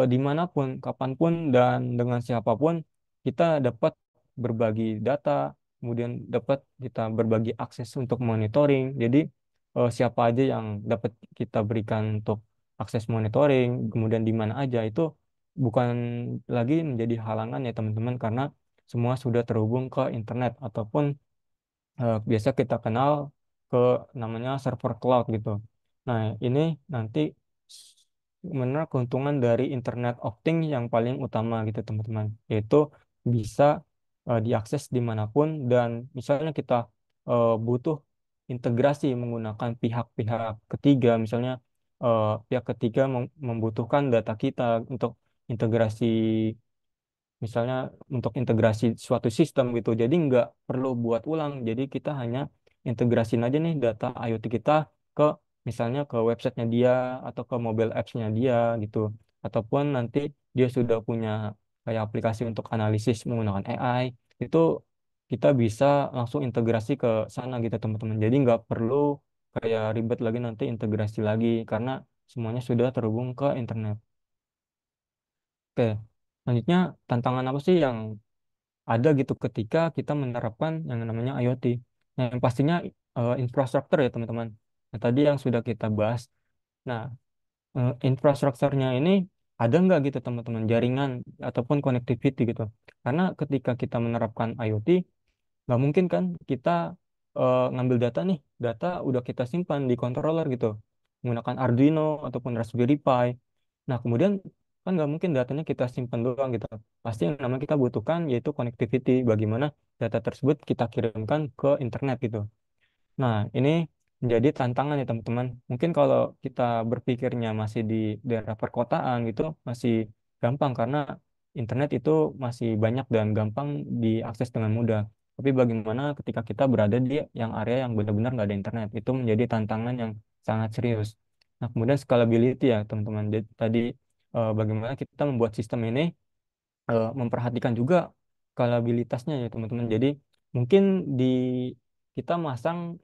dimanapun, kapanpun, dan dengan siapapun, kita dapat berbagi data, kemudian dapat kita berbagi akses untuk monitoring. Jadi, siapa aja yang dapat kita berikan untuk akses monitoring, kemudian di mana aja, itu bukan lagi menjadi halangan ya teman-teman, karena semua sudah terhubung ke internet ataupun biasa kita kenal ke namanya server cloud gitu. Nah, ini nanti benar keuntungan dari Internet of Things yang paling utama gitu teman-teman, yaitu bisa diakses dimanapun dan misalnya kita butuh integrasi menggunakan pihak-pihak ketiga, misalnya pihak ketiga membutuhkan data kita untuk integrasi misalnya untuk integrasi suatu sistem gitu. Jadi nggak perlu buat ulang. Jadi kita hanya integrasin aja nih data IoT kita ke misalnya ke websitenya dia atau ke mobile apps-nya dia gitu. Ataupun nanti dia sudah punya kayak aplikasi untuk analisis menggunakan AI, itu kita bisa langsung integrasi ke sana gitu teman-teman. Jadi nggak perlu kayak ribet lagi nanti integrasi lagi karena semuanya sudah terhubung ke internet. Oke, selanjutnya tantangan apa sih yang ada gitu ketika kita menerapkan yang namanya IoT. Nah, yang pastinya infrastruktur ya teman-teman. Nah, tadi yang sudah kita bahas. Nah, infrastrukturnya ini ada nggak gitu teman-teman jaringan ataupun connectivity gitu. Karena ketika kita menerapkan IoT, nggak mungkin kan kita ngambil data nih, data udah kita simpan di controller gitu, menggunakan Arduino ataupun Raspberry Pi. Nah, kemudian kan nggak mungkin datanya kita simpan doang gitu. Pasti yang namanya kita butuhkan yaitu connectivity, bagaimana data tersebut kita kirimkan ke internet gitu. Nah, ini menjadi tantangan ya teman-teman. Mungkin kalau kita berpikirnya masih di daerah perkotaan gitu, masih gampang karena internet itu masih banyak dan gampang diakses dengan mudah. Tapi bagaimana ketika kita berada di yang area yang benar-benar nggak ada internet, itu menjadi tantangan yang sangat serius. Nah, kemudian scalability ya teman-teman. Jadi, tadi bagaimana kita membuat sistem ini memperhatikan juga skalabilitasnya ya teman-teman. Jadi mungkin di kita masang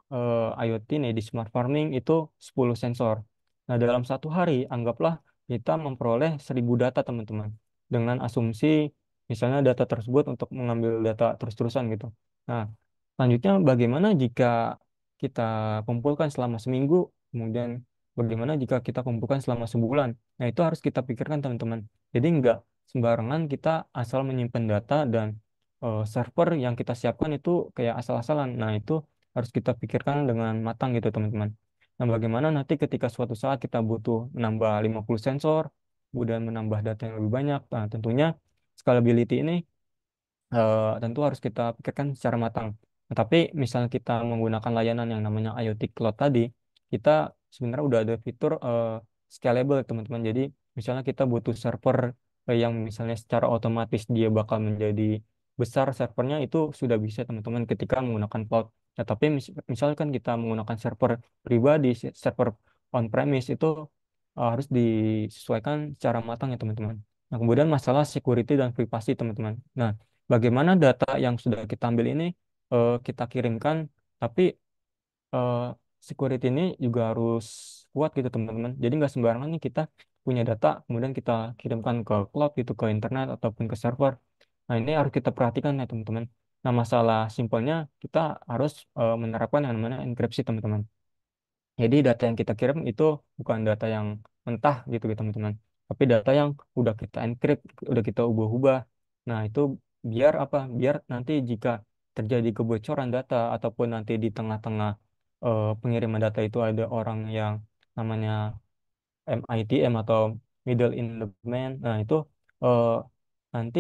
IoT nih di smart farming itu 10 sensor. Nah, dalam satu hari anggaplah kita memperoleh 1.000 data teman-teman dengan asumsi misalnya data tersebut untuk mengambil data terus-terusan gitu. Nah, selanjutnya bagaimana jika kita kumpulkan selama seminggu, kemudian bagaimana jika kita kumpulkan selama sebulan? Nah, itu harus kita pikirkan teman-teman. Jadi enggak sembarangan kita asal menyimpan data dan server yang kita siapkan itu kayak asal-asalan. Nah, itu harus kita pikirkan dengan matang gitu, teman-teman. Nah, bagaimana nanti ketika suatu saat kita butuh menambah 50 sensor, kemudian menambah data yang lebih banyak. Nah, tentunya scalability ini tentu harus kita pikirkan secara matang. Nah, tapi misalnya kita menggunakan layanan yang namanya IoT Cloud tadi, kita sebenarnya udah ada fitur scalable, teman-teman. Jadi, misalnya kita butuh server yang misalnya secara otomatis dia bakal menjadi besar servernya itu sudah bisa, teman-teman, ketika menggunakan cloud. Nah, tapi misalkan kita menggunakan server pribadi, server on-premise itu harus disesuaikan secara matang ya, teman-teman. Nah, kemudian masalah security dan privasi, teman-teman. Nah, bagaimana data yang sudah kita ambil ini kita kirimkan, tapi security ini juga harus kuat gitu teman-teman. Jadi nggak sembarangan nih kita punya data kemudian kita kirimkan ke cloud gitu, ke internet ataupun ke server. Nah, ini harus kita perhatikan ya teman-teman. Nah, masalah simpelnya kita harus menerapkan yang namanya enkripsi teman-teman. Jadi data yang kita kirim itu bukan data yang mentah gitu gitu teman-teman. Tapi data yang udah kita encrypt, udah kita ubah-ubah. Nah, itu biar apa? Biar nanti jika terjadi kebocoran data ataupun nanti di tengah-tengah pengiriman data itu ada orang yang namanya MITM atau middle in the man. Nah, itu eh, nanti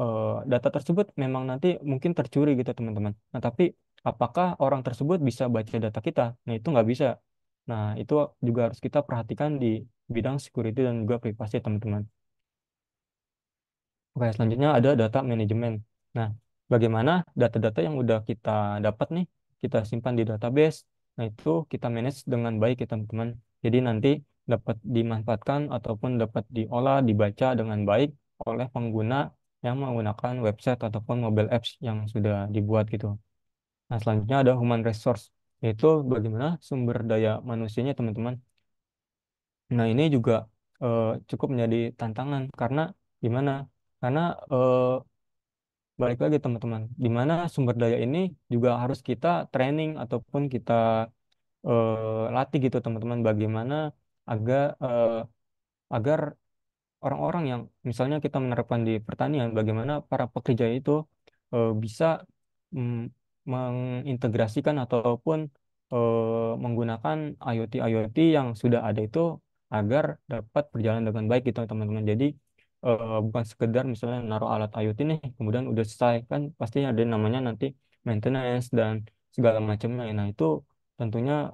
eh, data tersebut memang nanti mungkin tercuri gitu teman-teman. Nah, tapi apakah orang tersebut bisa baca data kita? Nah, itu nggak bisa. Nah, itu juga harus kita perhatikan di bidang security dan juga privasi teman-teman. Oke, selanjutnya ada data manajemen. Nah, bagaimana data-data yang udah kita dapat nih, kita simpan di database. Nah, itu kita manage dengan baik ya teman-teman. Jadi nanti dapat dimanfaatkan ataupun dapat diolah, dibaca dengan baik oleh pengguna yang menggunakan website ataupun mobile apps yang sudah dibuat gitu. Nah, selanjutnya ada human resource, yaitu bagaimana sumber daya manusianya teman-teman. Nah, ini juga cukup menjadi tantangan karena gimana? Karena balik lagi teman-teman, di mana sumber daya ini juga harus kita training ataupun kita latih gitu teman-teman, bagaimana agar agar orang-orang yang misalnya kita menerapkan di pertanian, bagaimana para pekerja itu bisa mm, mengintegrasikan ataupun menggunakan IoT yang sudah ada itu agar dapat berjalan dengan baik gitu teman-teman. Jadi bukan sekedar misalnya naruh alat IoT nih, kemudian udah selesai kan pasti ada namanya nanti maintenance dan segala macamnya. Nah itu tentunya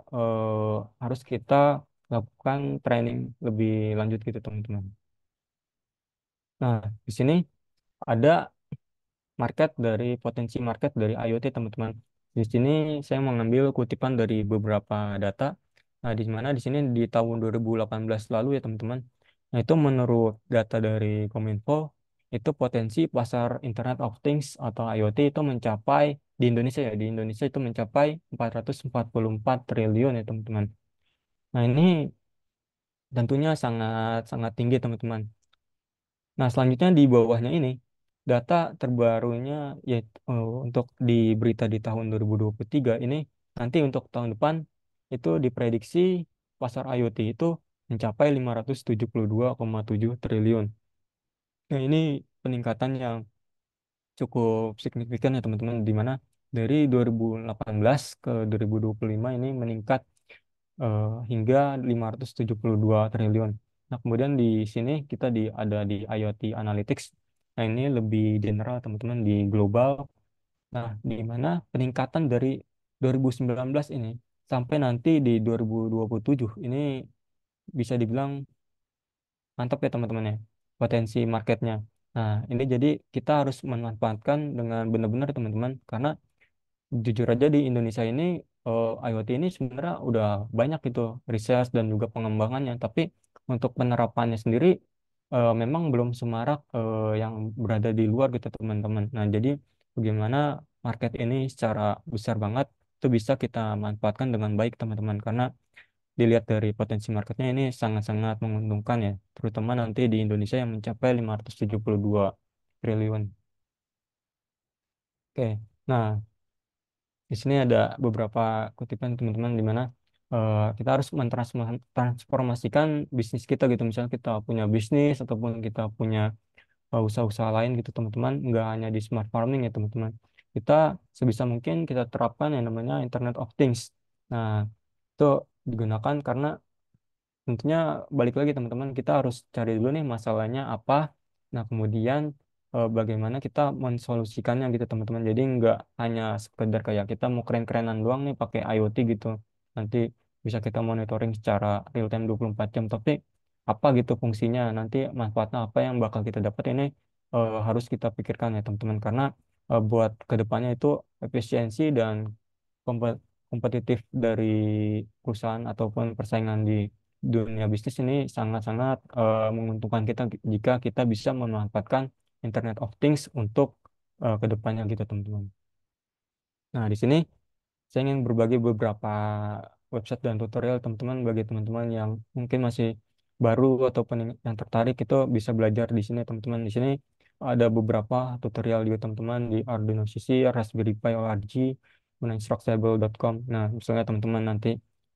harus kita lakukan training lebih lanjut gitu teman-teman. Nah, di sini ada potensi market dari IoT, teman-teman. Di sini saya mengambil kutipan dari beberapa data. Nah, di mana di sini di tahun 2018 lalu ya, teman-teman. Nah, itu menurut data dari Kominfo, itu potensi pasar Internet of Things atau IoT itu mencapai di Indonesia ya, di Indonesia itu mencapai 444 triliun ya, teman-teman. Nah, ini tentunya sangat sangat tinggi, teman-teman. Nah, selanjutnya di bawahnya ini data terbarunya yaitu untuk di berita di tahun 2023 ini nanti untuk tahun depan itu diprediksi pasar IoT itu mencapai 572,7 triliun. Nah, ini peningkatan yang cukup signifikan ya teman-teman di mana dari 2018 ke 2025 ini meningkat hingga 572 triliun. Nah, kemudian di sini kita ada di IoT Analytics. Nah, ini lebih general teman-teman di global. Nah, di mana peningkatan dari 2019 ini sampai nanti di 2027 ini bisa dibilang mantap ya teman-teman ya potensi marketnya. Nah, ini jadi kita harus memanfaatkan dengan benar-benar teman-teman karena jujur aja di Indonesia ini IoT ini sebenarnya udah banyak itu research dan juga pengembangannya, tapi untuk penerapannya sendiri memang belum semarak yang berada di luar gitu teman-teman. Nah, jadi bagaimana market ini secara besar banget itu bisa kita manfaatkan dengan baik teman-teman karena dilihat dari potensi marketnya ini sangat-sangat menguntungkan ya, terutama nanti di Indonesia yang mencapai 572 triliun. Oke. Nah, di sini ada beberapa kutipan teman-teman di mana kita harus mentransformasikan bisnis kita gitu. Misalnya kita punya bisnis ataupun kita punya usaha-usaha lain gitu teman-teman. Nggak hanya di smart farming ya teman-teman. Kita sebisa mungkin kita terapkan yang namanya Internet of Things. Nah, itu digunakan karena tentunya balik lagi teman-teman, kita harus cari dulu nih masalahnya apa. Nah, kemudian bagaimana kita mensolusikannya gitu teman-teman. Jadi nggak hanya sekedar kayak kita mau keren-kerenan doang nih pakai IoT gitu. Nanti bisa kita monitoring secara real time 24 jam. Tapi apa gitu fungsinya, nanti manfaatnya apa yang bakal kita dapat ini harus kita pikirkan ya teman-teman. Karena buat kedepannya itu efisiensi dan kompetitif dari perusahaan ataupun persaingan di dunia bisnis ini sangat-sangat menguntungkan kita jika kita bisa memanfaatkan Internet of Things untuk kedepannya gitu teman-teman. Nah, di sini saya ingin berbagi beberapa website dan tutorial teman-teman bagi teman-teman yang mungkin masih baru ataupun yang tertarik itu bisa belajar di sini teman-teman. Di sini ada beberapa tutorial juga teman-teman di Arduino CC, Raspberry Pi org, kemudian instructable.com. Nah, misalnya teman-teman nanti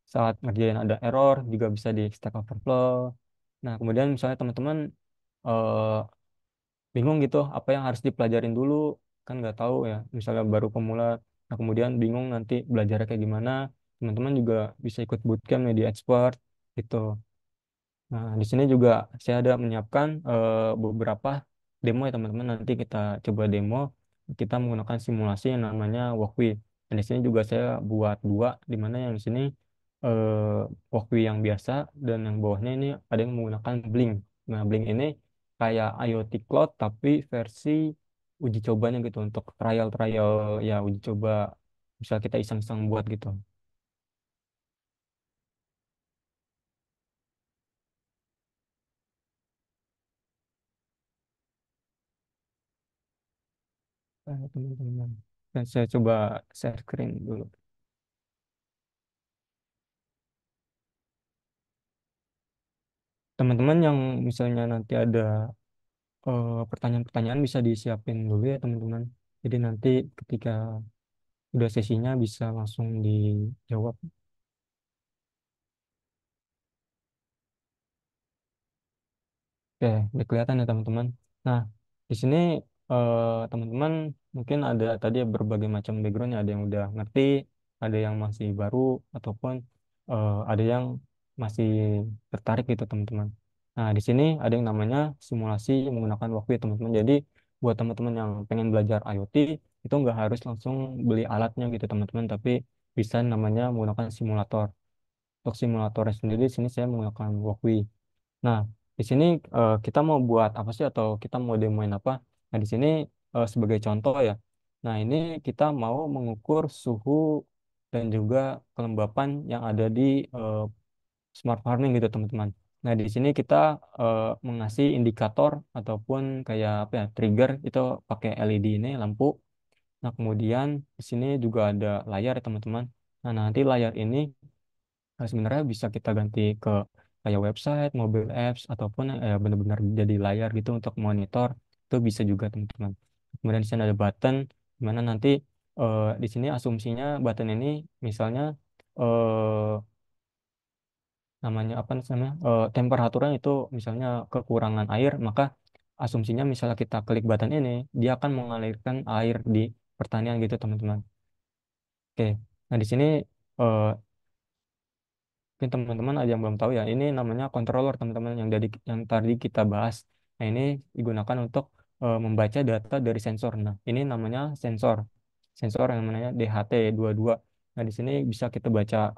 saat ngerjain ada error juga bisa di Stack Overflow. Nah, kemudian misalnya teman-teman eh, bingung gitu apa yang harus dipelajarin dulu, kan nggak tahu ya, misalnya baru pemula. Nah, kemudian bingung nanti belajarnya kayak gimana, teman-teman juga bisa ikut bootcamp media expert gitu. Nah, di sini juga saya ada menyiapkan beberapa demo ya teman-teman. Nanti kita coba demo, kita menggunakan simulasi yang namanya Walkway. Dan di sini juga saya buat dua, di mana yang di sini Walkway yang biasa dan yang bawahnya ini ada yang menggunakan Blink. Nah, Blink ini kayak IoT Cloud tapi versi uji cobanya gitu untuk trial-trial ya uji coba bisa kita iseng-iseng buat gitu. Teman-teman. Dan saya coba share screen dulu. Teman-teman yang misalnya nanti ada pertanyaan-pertanyaan bisa disiapin dulu ya teman-teman. Jadi nanti ketika udah sesinya bisa langsung dijawab. Oke, udah kelihatan ya teman-teman. Nah, di sini teman-teman mungkin ada tadi ya berbagai macam background ya. Ada yang udah ngerti, ada yang masih baru, ataupun ada yang masih tertarik gitu teman-teman. Nah, di sini ada yang namanya simulasi menggunakan waktu ya teman-teman. Jadi buat teman-teman yang pengen belajar IoT itu nggak harus langsung beli alatnya gitu teman-teman, tapi bisa namanya menggunakan simulator. Untuk simulatornya sendiri di sini saya menggunakan Walkwi. Nah, di sini kita mau buat apa sih atau kita mau demoin apa? Nah, di sini sebagai contoh ya. Nah, ini kita mau mengukur suhu dan juga kelembapan yang ada di eh, smart farming gitu, teman-teman. Nah, di sini kita mengasih indikator ataupun kayak apa ya, trigger itu pakai LED ini lampu. Nah, kemudian di sini juga ada layar ya, teman-teman. Nah, nanti layar ini sebenarnya bisa kita ganti ke kayak website, mobile apps, ataupun benar-benar jadi layar gitu untuk monitor. Itu bisa juga teman-teman. Kemudian di sini ada button, di mana nanti di sini asumsinya button ini misalnya eh, namanya apa namanya temperaturnya itu misalnya kekurangan air, maka asumsinya misalnya kita klik button ini, dia akan mengalirkan air di pertanian gitu teman-teman. Oke, nah di sini eh, mungkin teman-teman ada yang belum tahu ya, ini namanya controller teman-teman yang tadi kita bahas. Nah, ini digunakan untuk membaca data dari sensor. Nah, ini namanya sensor. Sensor yang namanya DHT22. Nah, di sini bisa kita baca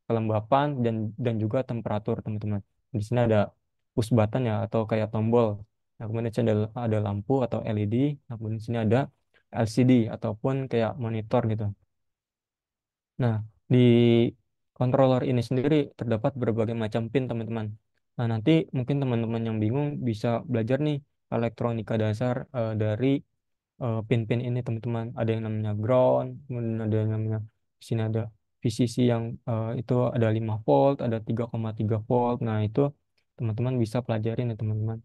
kelembapan dan juga temperatur, teman-teman. Di sini ada push button ya atau kayak tombol. Nah, kemudian di sini ada lampu atau LED. Nah, kemudian di sini ada LCD ataupun kayak monitor gitu. Nah, di controller ini sendiri terdapat berbagai macam pin, teman-teman. Nah, nanti mungkin teman-teman yang bingung bisa belajar nih elektronika dasar dari pin-pin ini, teman-teman. Ada yang namanya ground, kemudian ada yang namanya di sini ada VCC yang itu ada 5 volt, ada 3,3 volt. Nah, itu teman-teman bisa pelajarin ya, teman-teman.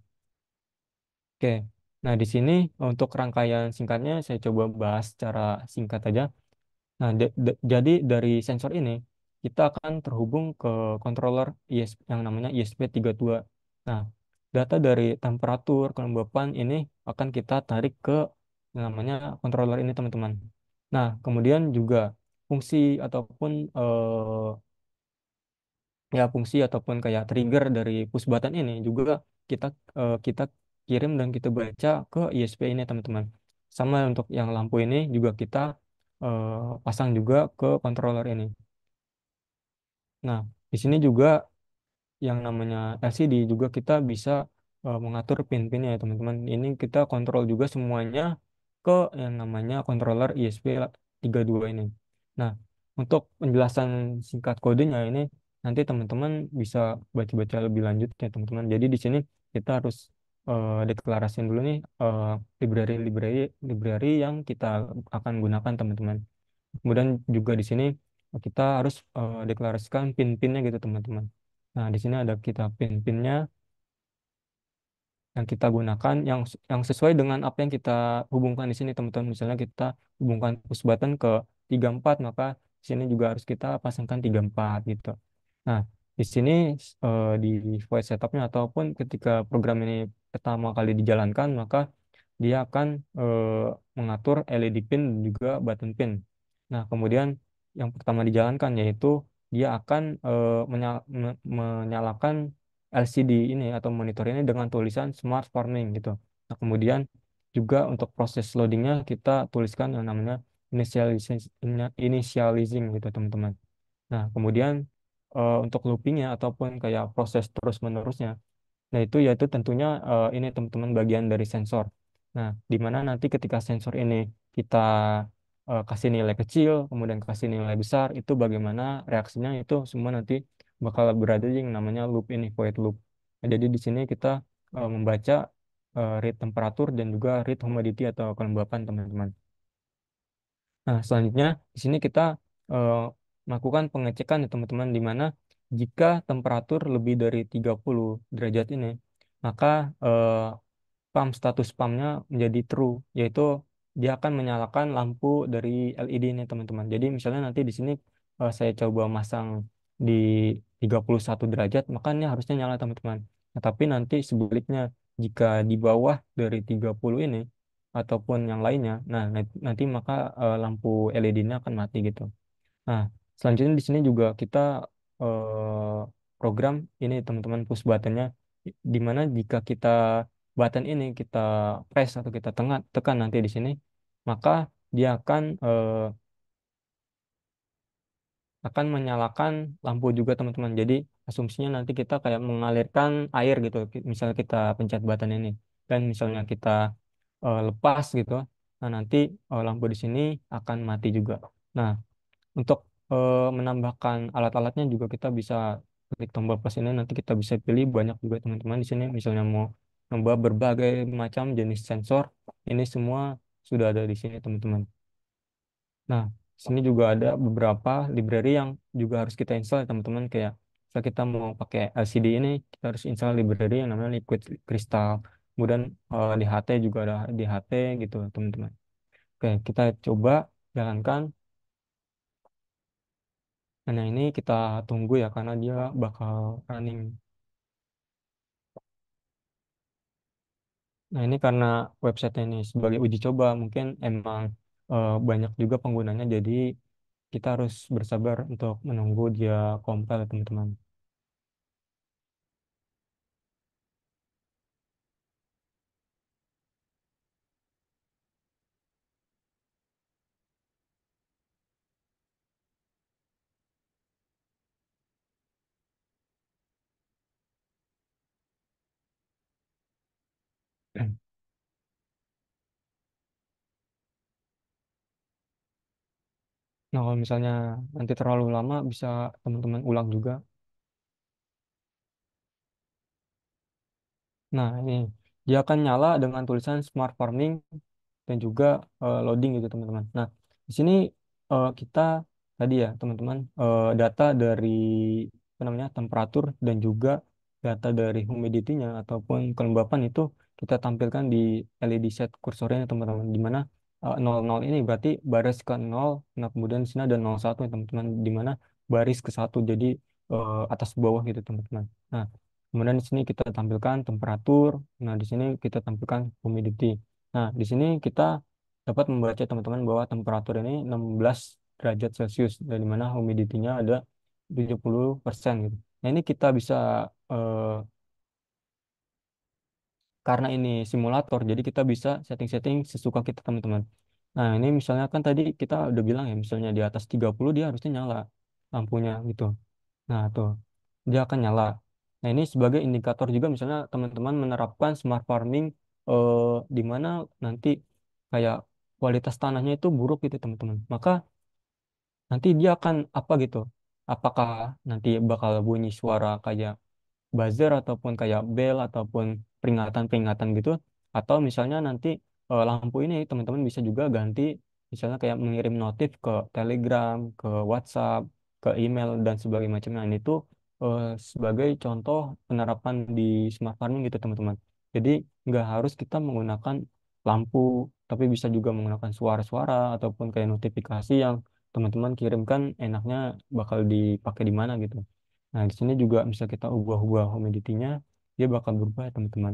Oke. Nah, di sini untuk rangkaian singkatnya saya coba bahas secara singkat aja. Nah, jadi dari sensor ini kita akan terhubung ke controller yang namanya ISP32. Nah, data dari temperatur, kelembapan ini akan kita tarik ke yang namanya controller ini, teman-teman. Nah, kemudian juga fungsi ataupun ya fungsi ataupun kayak trigger dari push button ini juga kita kita kirim dan kita baca ke ISP ini, teman-teman. Sama untuk yang lampu ini juga kita pasang juga ke controller ini. Nah, di sini juga yang namanya LCD juga kita bisa mengatur pin-pinnya ya, teman-teman. Ini kita kontrol juga semuanya ke yang namanya controller ISP32 ini. Nah, untuk penjelasan singkat kodenya ini nanti teman-teman bisa baca-baca lebih lanjut ya, teman-teman. Jadi di sini kita harus deklarasiin dulu nih library yang kita akan gunakan, teman-teman. Kemudian juga di sini kita harus deklarasikan pin-pinnya gitu teman-teman. Nah, di sini ada kita pin-pinnya yang kita gunakan yang sesuai dengan apa yang kita hubungkan di sini teman-teman. Misalnya kita hubungkan push button ke 34, maka di sini juga harus kita pasangkan 34 gitu. Nah, di sini di voice setupnya ataupun ketika program ini pertama kali dijalankan, maka dia akan mengatur LED pin dan juga button pin. Nah, kemudian yang pertama dijalankan yaitu dia akan menyalakan LCD ini atau monitor ini dengan tulisan Smart Farming gitu. Nah, kemudian juga untuk proses loadingnya kita tuliskan yang namanya initializing gitu teman-teman. Nah, kemudian untuk loopingnya ataupun kayak proses terus-menerusnya, nah itu yaitu tentunya ini teman-teman bagian dari sensor. Nah, di mana nanti ketika sensor ini kita kasih nilai kecil, kemudian kasih nilai besar, itu bagaimana reaksinya itu semua nanti bakal berada di yang namanya loop ini, void loop. Nah, jadi di sini kita membaca read temperatur dan juga read humidity atau kelembapan teman-teman. Nah, selanjutnya di sini kita eh, melakukan pengecekan ya teman-teman di mana jika temperatur lebih dari 30 derajat ini, maka eh, status pumpnya menjadi true, yaitu dia akan menyalakan lampu dari LED ini teman-teman. Jadi misalnya nanti di sini saya coba masang di 31 derajat, maka ini harusnya nyala teman-teman. Nah, tapi nanti sebaliknya jika di bawah dari 30 ini ataupun yang lainnya, nah nanti maka lampu LED-nya akan mati gitu. Nah, selanjutnya di sini juga kita program ini teman-teman push buttonnya di mana jika kita button ini kita press atau kita tekan nanti di sini, maka dia akan menyalakan lampu juga teman-teman. Jadi asumsinya nanti kita kayak mengalirkan air gitu. Misalnya kita pencet button ini dan misalnya kita lepas gitu, nah nanti lampu di sini akan mati juga. Nah, untuk menambahkan alat-alatnya juga kita bisa klik tombol plus ini, nanti kita bisa pilih banyak juga teman-teman di sini. Misalnya mau nambah berbagai macam jenis sensor, ini semua sudah ada di sini teman-teman. Nah, sini juga ada beberapa library yang juga harus kita install ya, teman-teman. Kayak kalau kita mau pakai LCD ini, kita harus install library yang namanya Liquid Crystal. Kemudian di HT juga ada di HT gitu teman-teman. Oke, kita coba jalankan. Nah, ini kita tunggu ya karena dia bakal running. Nah, ini karena website ini sebagai uji coba, mungkin emang banyak juga penggunanya, jadi kita harus bersabar untuk menunggu dia compile, teman-teman. Nah, kalau misalnya nanti terlalu lama, bisa teman-teman ulang juga. Nah, ini dia akan nyala dengan tulisan Smart Farming dan juga loading gitu teman-teman. Nah, di sini kita tadi ya teman-teman data dari apa namanya temperatur dan juga data dari humidity-nya ataupun kelembapan itu kita tampilkan di LED set kursornya teman-teman. Di mana 00 ini berarti baris ke 0, nah kemudian di sini ada 01 ya teman-teman, di mana baris ke 1 jadi atas bawah gitu teman-teman. Nah, kemudian di sini kita tampilkan temperatur. Nah, di sini kita tampilkan humidity. Nah, di sini kita dapat membaca teman-teman bahwa temperatur ini 16 derajat Celcius dan di mana humidity-nya ada 70% gitu. Nah, ini kita bisa eh, karena ini simulator, jadi kita bisa setting-setting sesuka kita teman-teman. Nah, ini misalnya kan tadi kita udah bilang ya, misalnya di atas 30 dia harusnya nyala lampunya gitu. Nah, tuh dia akan nyala. Nah, ini sebagai indikator juga misalnya teman-teman menerapkan smart farming eh, di mana nanti kayak kualitas tanahnya itu buruk gitu teman-teman. Maka nanti dia akan apa gitu? Apakah nanti bakal bunyi suara kayak buzzer ataupun kayak bell ataupun peringatan-peringatan gitu? Atau misalnya nanti lampu ini teman-teman bisa juga ganti misalnya kayak mengirim notif ke Telegram, ke WhatsApp, ke email dan sebagainya macamnya. Ini tuh sebagai contoh penerapan di smart farming gitu teman-teman. Jadi nggak harus kita menggunakan lampu, tapi bisa juga menggunakan suara-suara ataupun kayak notifikasi yang teman-teman kirimkan enaknya bakal dipakai di mana gitu. Nah, di sini juga bisa kita ubah-ubah humidity-nya, dia bakal berubah ya, teman-teman.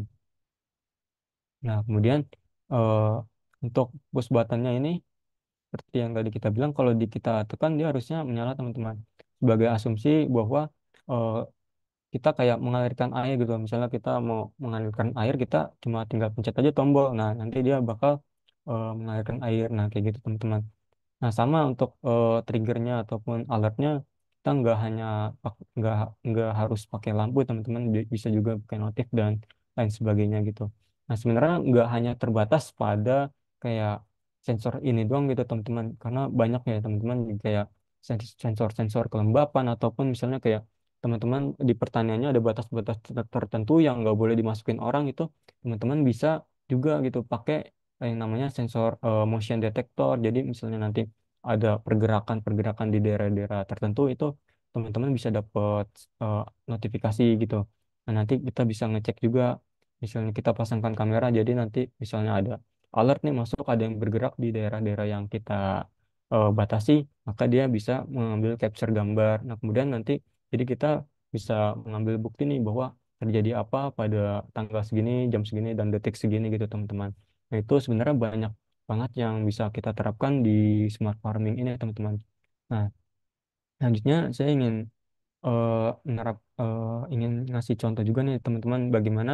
Nah, kemudian eh, untuk push button-nya ini seperti yang tadi kita bilang, kalau di kita tekan dia harusnya menyala teman-teman. Sebagai asumsi bahwa eh, kita kayak mengalirkan air gitu. Misalnya kita mau mengalirkan air, kita cuma tinggal pencet aja tombol. Nah, nanti dia bakal mengalirkan air. Nah, kayak gitu teman-teman. Nah, sama untuk triggernya ataupun alertnya, kita nggak hanya nggak harus pakai lampu, teman-teman. Bisa juga pakai notif dan lain sebagainya gitu. Nah, sebenarnya nggak hanya terbatas pada kayak sensor ini doang gitu, teman-teman. Karena banyak ya, teman-teman, kayak sensor-sensor kelembapan ataupun misalnya kayak teman-teman di pertaniannya ada batas-batas tertentu yang nggak boleh dimasukin orang itu, teman-teman bisa juga gitu pakai yang namanya sensor motion detector. Jadi misalnya nanti ada pergerakan-pergerakan di daerah-daerah tertentu itu teman-teman bisa dapat eh, notifikasi gitu. Nah, nanti kita bisa ngecek juga misalnya kita pasangkan kamera jadi nanti misalnya ada alert nih masuk ada yang bergerak di daerah-daerah yang kita batasi, maka dia bisa mengambil capture gambar. Nah, kemudian nanti jadi kita bisa mengambil bukti nih bahwa terjadi apa pada tanggal segini, jam segini, dan detik segini gitu teman-teman. Nah, itu sebenarnya banyak banget yang bisa kita terapkan di smart farming ini teman-teman. Nah, selanjutnya saya ingin eh, ingin ngasih contoh juga nih teman-teman bagaimana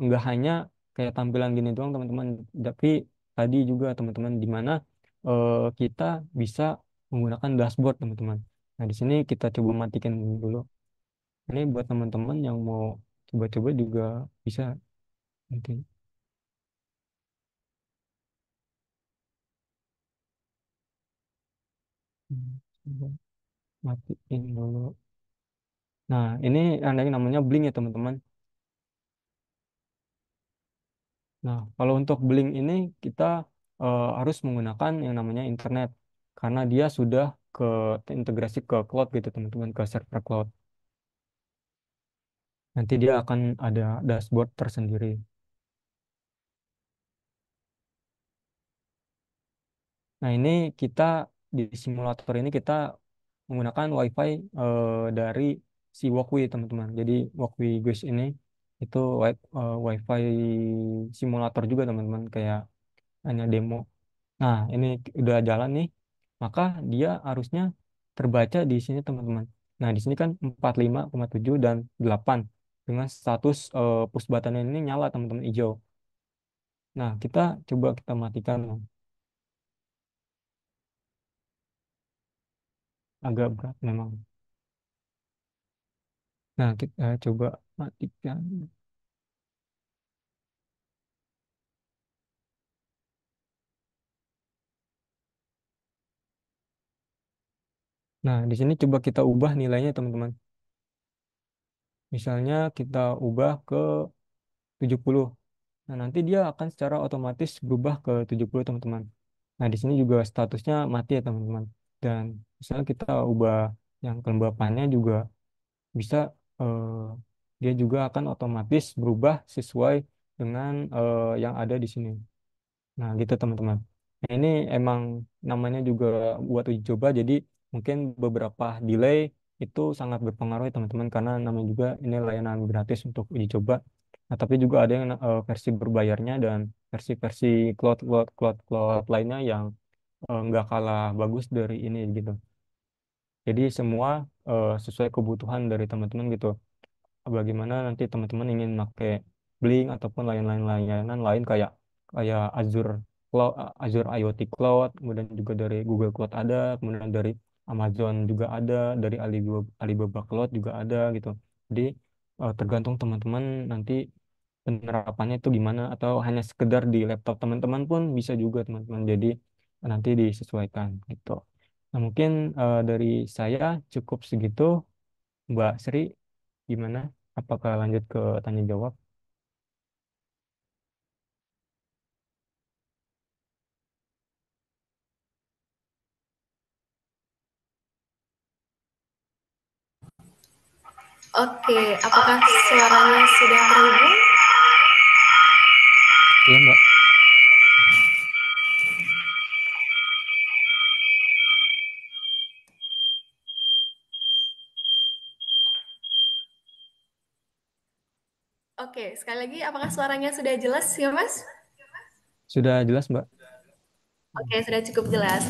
nggak hanya kayak tampilan gini doang teman-teman, tapi tadi juga teman-teman di mana kita bisa menggunakan dashboard teman-teman. Nah, di sini kita coba matikan dulu. Ini buat teman-teman yang mau coba-coba juga bisa nanti. Coba matiin dulu. Nah, ini ada yang namanya Blink ya teman-teman. Nah, kalau untuk Blink ini kita harus menggunakan yang namanya internet karena dia sudah ke integrasi ke cloud gitu teman-teman, ke server cloud. Nanti dia akan ada dashboard tersendiri. Nah, ini kita di simulator ini kita menggunakan WiFi dari si Walkway teman-teman. Jadi Walkway Guys ini itu WiFi simulator juga teman-teman, kayak hanya demo. Nah, ini udah jalan nih, maka dia harusnya terbaca di sini teman-teman. Nah, di sini kan 45,7 dan 8 dengan status push button ini nyala teman-teman hijau. Nah, kita matikan, agak berat memang. Nah, kita coba matikan. Nah, di sini coba kita ubah nilainya teman-teman. Misalnya kita ubah ke 70. Nah, nanti dia akan secara otomatis berubah ke 70 teman-teman. Nah, di sini juga statusnya mati ya teman-teman. Dan misalnya kita ubah yang kelembapannya juga bisa eh, dia juga akan otomatis berubah sesuai dengan yang ada di sini. Nah, gitu teman-teman. Nah, ini emang namanya juga buat uji coba, jadi mungkin beberapa delay itu sangat berpengaruh ya teman-teman, karena namanya juga ini layanan gratis untuk uji coba. Nah, tapi juga ada yang versi berbayarnya dan versi-versi cloud lainnya yang nggak kalah bagus dari ini gitu. Jadi semua sesuai kebutuhan dari teman-teman gitu. Bagaimana nanti teman-teman ingin pakai Blink ataupun lain-lain layanan lain kayak kayak Azure Cloud, Azure IoT Cloud, kemudian juga dari Google Cloud ada, kemudian dari Amazon juga ada, dari Alibaba Cloud juga ada gitu. Jadi tergantung teman-teman nanti penerapannya itu gimana atau hanya sekedar di laptop teman-teman pun bisa juga teman-teman. Jadi nanti disesuaikan gitu. Nah, mungkin dari saya cukup segitu. Mbak Sri, gimana? Apakah lanjut ke tanya jawab? Oke, apakah suaranya sudah terhubung? Iya, Mbak. Oke, sekali lagi apakah suaranya sudah jelas ya, Mas? Sudah jelas, Mbak? Oke, sudah cukup jelas.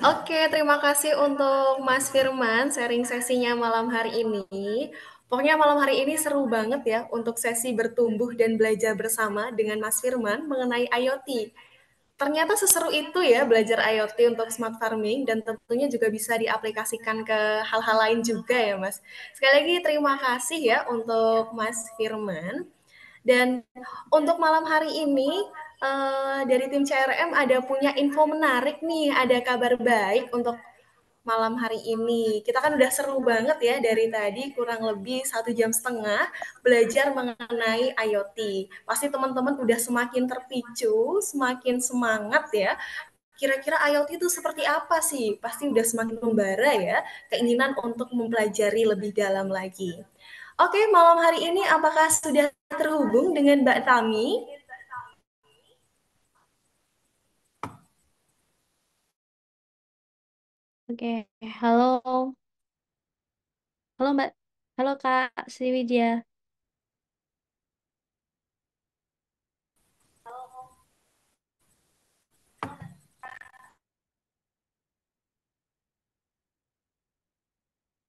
Oke, terima kasih untuk Mas Firman sharing sesinya malam hari ini. Pokoknya malam hari ini seru banget ya untuk sesi bertumbuh dan belajar bersama dengan Mas Firman mengenai IoT. Ternyata seseru itu ya belajar IoT untuk smart farming dan tentunya juga bisa diaplikasikan ke hal-hal lain juga ya Mas. Sekali lagi terima kasih ya untuk Mas Firman. Dan untuk malam hari ini dari tim CRM ada punya info menarik nih, ada kabar baik untuk malam hari ini. Kita kan udah seru banget ya dari tadi kurang lebih 1,5 jam belajar mengenai IoT. Pasti teman-teman udah semakin terpicu, semakin semangat ya. Kira-kira IoT itu seperti apa sih? Pasti udah semakin membara ya keinginan untuk mempelajari lebih dalam lagi. Oke, malam hari ini apakah sudah terhubung dengan Mbak Tami? Oke, halo, halo Mbak, halo Kak Sriwidya.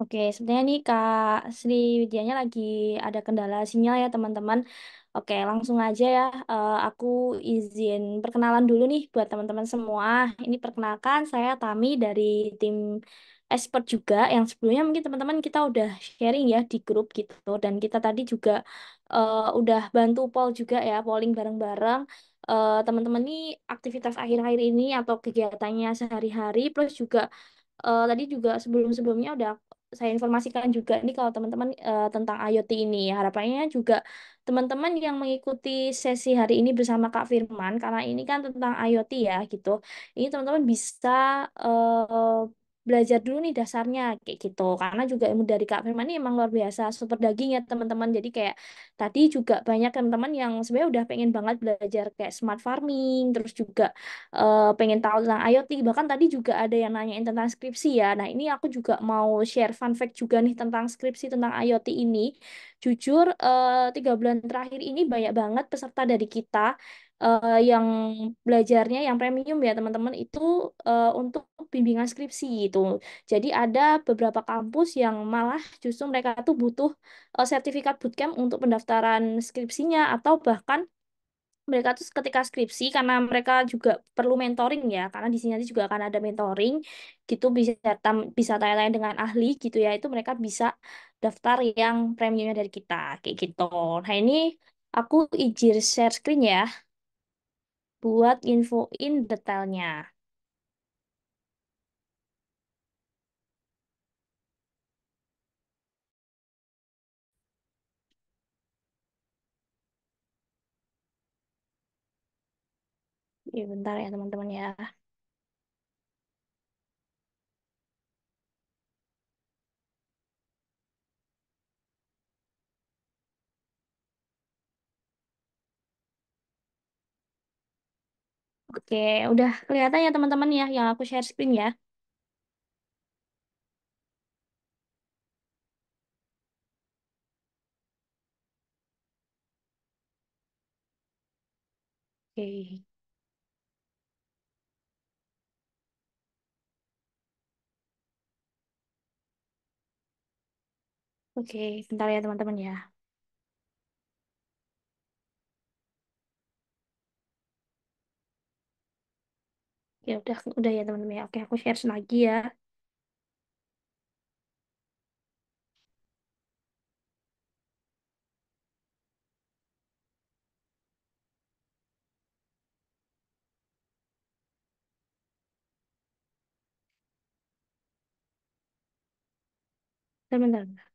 Oke, sebenarnya nih Kak Sriwidyanya lagi ada kendala sinyal ya teman-teman. Oke, langsung aja ya. Aku izin perkenalan dulu nih buat teman-teman semua. Ini perkenalkan saya Tami dari tim expert juga yang sebelumnya mungkin teman-teman kita udah sharing ya di grup gitu dan kita tadi juga udah bantu poll juga ya, polling bareng-bareng. Teman-teman nih aktivitas akhir-akhir ini atau kegiatannya sehari-hari plus juga tadi juga sebelum-sebelumnya udah saya informasikan juga nih kalau teman-teman tentang IoT ini. Harapannya juga teman-teman yang mengikuti sesi hari ini bersama Kak Firman, karena ini kan tentang IoT ya gitu. Ini teman-teman bisa belajar dulu nih dasarnya kayak gitu. Karena juga ilmu dari Kak Firman ini emang luar biasa, super daging ya teman-teman. Jadi kayak tadi juga banyak teman-teman yang sebenarnya udah pengen banget belajar kayak smart farming, terus juga pengen tahu tentang IoT. Bahkan tadi juga ada yang nanyain tentang skripsi ya. Nah, ini aku juga mau share fun fact juga nih tentang skripsi tentang IoT ini. Jujur, 3 bulan terakhir ini banyak banget peserta dari kita yang belajarnya yang premium ya teman-teman itu untuk bimbingan skripsi itu. Jadi ada beberapa kampus yang malah justru mereka tuh butuh sertifikat bootcamp untuk pendaftaran skripsinya atau bahkan mereka tuh ketika skripsi karena mereka juga perlu mentoring ya karena di sini nanti juga akan ada mentoring gitu bisa bisa tanya-tanya dengan ahli gitu ya itu mereka bisa daftar yang premiumnya dari kita kayak gitu. Nah ini aku izin share screen ya buat infoin detailnya. Ya, bentar ya teman-teman ya. Oke, udah kelihatan ya teman-teman ya yang aku share screen ya. Oke, oke, bentar ya teman-teman ya. Ya udah ya teman-teman ya. Oke, aku share lagi ya. Bentar.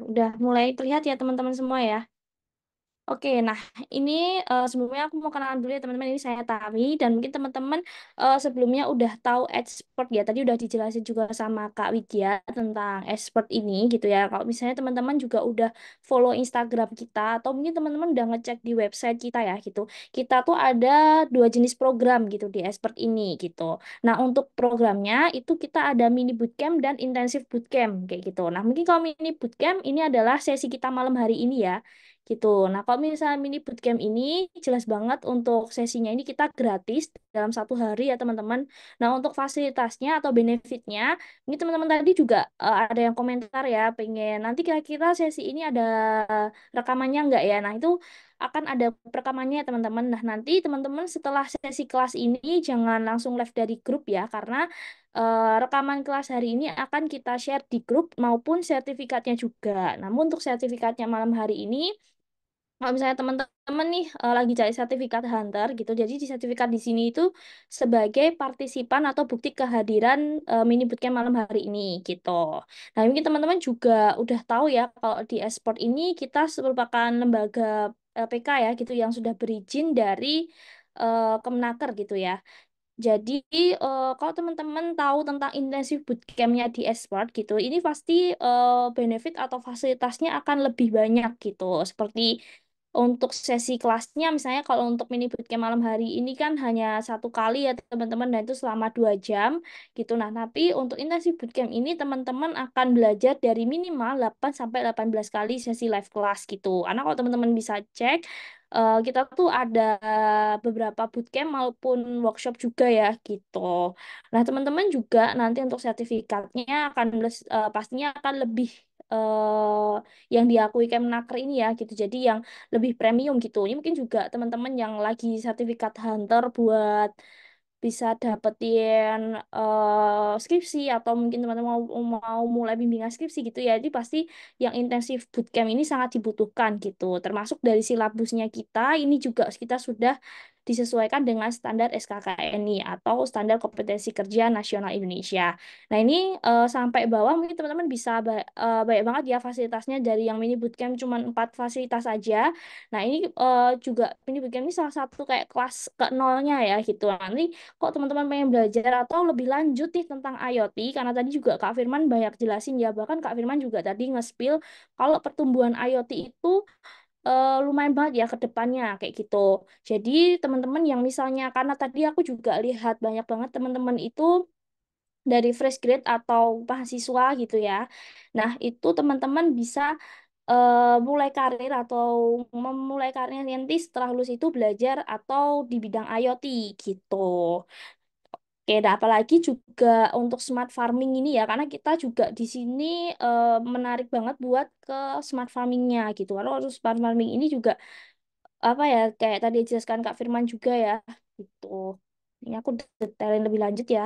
Udah mulai terlihat ya teman-teman semua ya. Oke, nah ini sebelumnya aku mau kenalan dulu ya teman-teman. Ini saya Tami dan mungkin teman-teman sebelumnya udah tahu expert ya. Tadi udah dijelasin juga sama Kak Widya tentang expert ini gitu ya. Kalau misalnya teman-teman juga udah follow Instagram kita atau mungkin teman-teman udah ngecek di website kita ya gitu. Kita tuh ada dua jenis program gitu di expert ini gitu. Nah untuk programnya itu kita ada mini bootcamp dan intensive bootcamp kayak gitu. Nah mungkin kalau mini bootcamp ini adalah sesi kita malam hari ini ya gitu. Nah, kalau misalnya mini bootcamp ini jelas banget untuk sesinya ini kita gratis dalam satu hari ya teman-teman. Nah, untuk fasilitasnya atau benefitnya, ini teman-teman tadi juga ada yang komentar ya, pengen nanti kira-kira sesi ini ada rekamannya nggak ya? Nah, itu akan ada rekamannya ya teman-teman. Nah, nanti teman-teman setelah sesi kelas ini jangan langsung live dari grup ya, karena rekaman kelas hari ini akan kita share di grup maupun sertifikatnya juga. Namun untuk sertifikatnya malam hari ini kalau misalnya teman-teman nih lagi cari sertifikat hunter gitu, jadi di sertifikat di sini itu sebagai partisipan atau bukti kehadiran mini bootcamp malam hari ini gitu. Nah mungkin teman-teman juga udah tahu ya kalau di Esport ini kita merupakan lembaga LPK ya gitu yang sudah berizin dari Kemenaker gitu ya. Jadi kalau teman-teman tahu tentang intensif bootcampnya di Esport gitu, ini pasti benefit atau fasilitasnya akan lebih banyak gitu. Seperti untuk sesi kelasnya, misalnya kalau untuk mini bootcamp malam hari ini kan hanya satu kali ya teman-teman, dan itu selama 2 jam gitu. Nah, tapi untuk intensif bootcamp ini teman-teman akan belajar dari minimal 8 sampai 18 kali sesi live kelas gitu. Karena kalau teman-teman bisa cek, kita tuh ada beberapa bootcamp maupun workshop juga ya gitu. Nah, teman-teman juga nanti untuk sertifikatnya akan pastinya akan lebih yang diakui Kemnaker ini ya gitu. Jadi yang lebih premium gitu. Ini mungkin juga teman-teman yang lagi sertifikat hunter buat bisa dapetin skripsi atau mungkin teman-teman mau mulai bimbingan skripsi gitu ya. Jadi pasti yang intensif bootcamp ini sangat dibutuhkan gitu. Termasuk dari silabusnya kita ini juga kita sudah disesuaikan dengan standar SKKNI atau standar kompetensi kerja nasional Indonesia. Nah, ini sampai bawah mungkin teman-teman bisa banyak banget ya fasilitasnya dari yang mini bootcamp cuma 4 fasilitas aja. Nah, ini juga mini bootcamp ini salah satu kayak kelas ke nolnya ya gitu. Nanti kok teman-teman pengen belajar atau lebih lanjut nih tentang IoT, karena tadi juga Kak Firman banyak jelasin ya, bahkan Kak Firman juga tadi nge-spill kalau pertumbuhan IoT itu lumayan banget ya ke depannya kayak gitu. Jadi teman-teman yang misalnya karena tadi aku juga lihat banyak banget teman-teman itu dari fresh grade atau mahasiswa gitu ya. Nah, itu teman-teman bisa mulai karir atau memulai karir nanti setelah lulus itu belajar atau di bidang IoT gitu. Oke, nah apalagi juga untuk smart farming ini ya, karena kita juga di sini menarik banget buat ke smart farmingnya gitu. Kalau untuk smart farming ini juga apa ya, kayak tadi dijelaskan Kak Firman juga ya, gitu. Ini aku detailin lebih lanjut ya.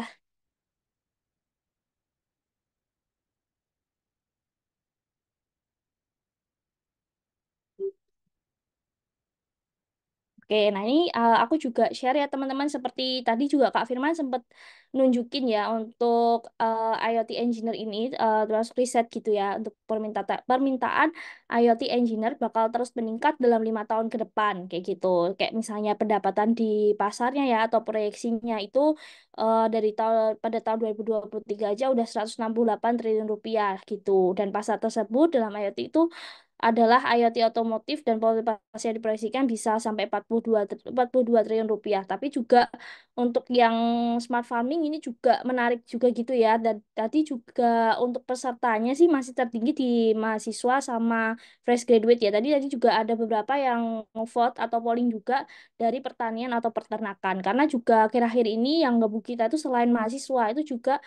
Oke, nah ini aku juga share ya teman-teman seperti tadi juga Kak Firman sempat nunjukin ya untuk IoT engineer ini termasuk riset gitu ya untuk permintaan IoT engineer bakal terus meningkat dalam 5 tahun ke depan kayak gitu. Kayak misalnya pendapatan di pasarnya ya atau proyeksinya itu dari pada tahun 2023 aja udah 168 triliun rupiah gitu. Dan pasar tersebut dalam IoT itu adalah IoT otomotif dan potensi yang diproyeksikan bisa sampai 42 triliun rupiah. Tapi juga untuk yang smart farming ini juga menarik juga gitu ya. Dan tadi juga untuk pesertanya sih masih tertinggi di mahasiswa sama fresh graduate ya. Tadi juga ada beberapa yang vote atau polling juga dari pertanian atau peternakan. Karena juga akhir-akhir ini yang ngebut kita itu selain mahasiswa itu juga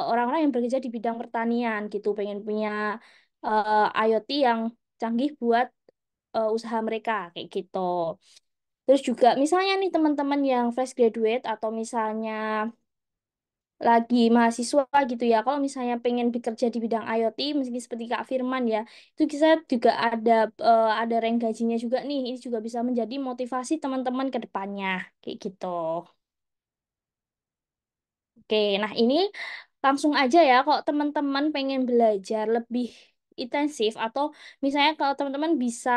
orang-orang yang bekerja di bidang pertanian gitu, pengen punya IoT yang canggih buat usaha mereka kayak gitu. Terus juga misalnya nih teman-teman yang fresh graduate atau misalnya lagi mahasiswa gitu ya, kalau misalnya pengen bekerja di bidang IoT, meski seperti Kak Firman ya, itu kita juga ada rank gajinya juga nih. Ini juga bisa menjadi motivasi teman-teman ke depannya kayak gitu. Oke, nah ini langsung aja ya, kok teman-teman pengen belajar lebih intensif atau misalnya kalau teman-teman bisa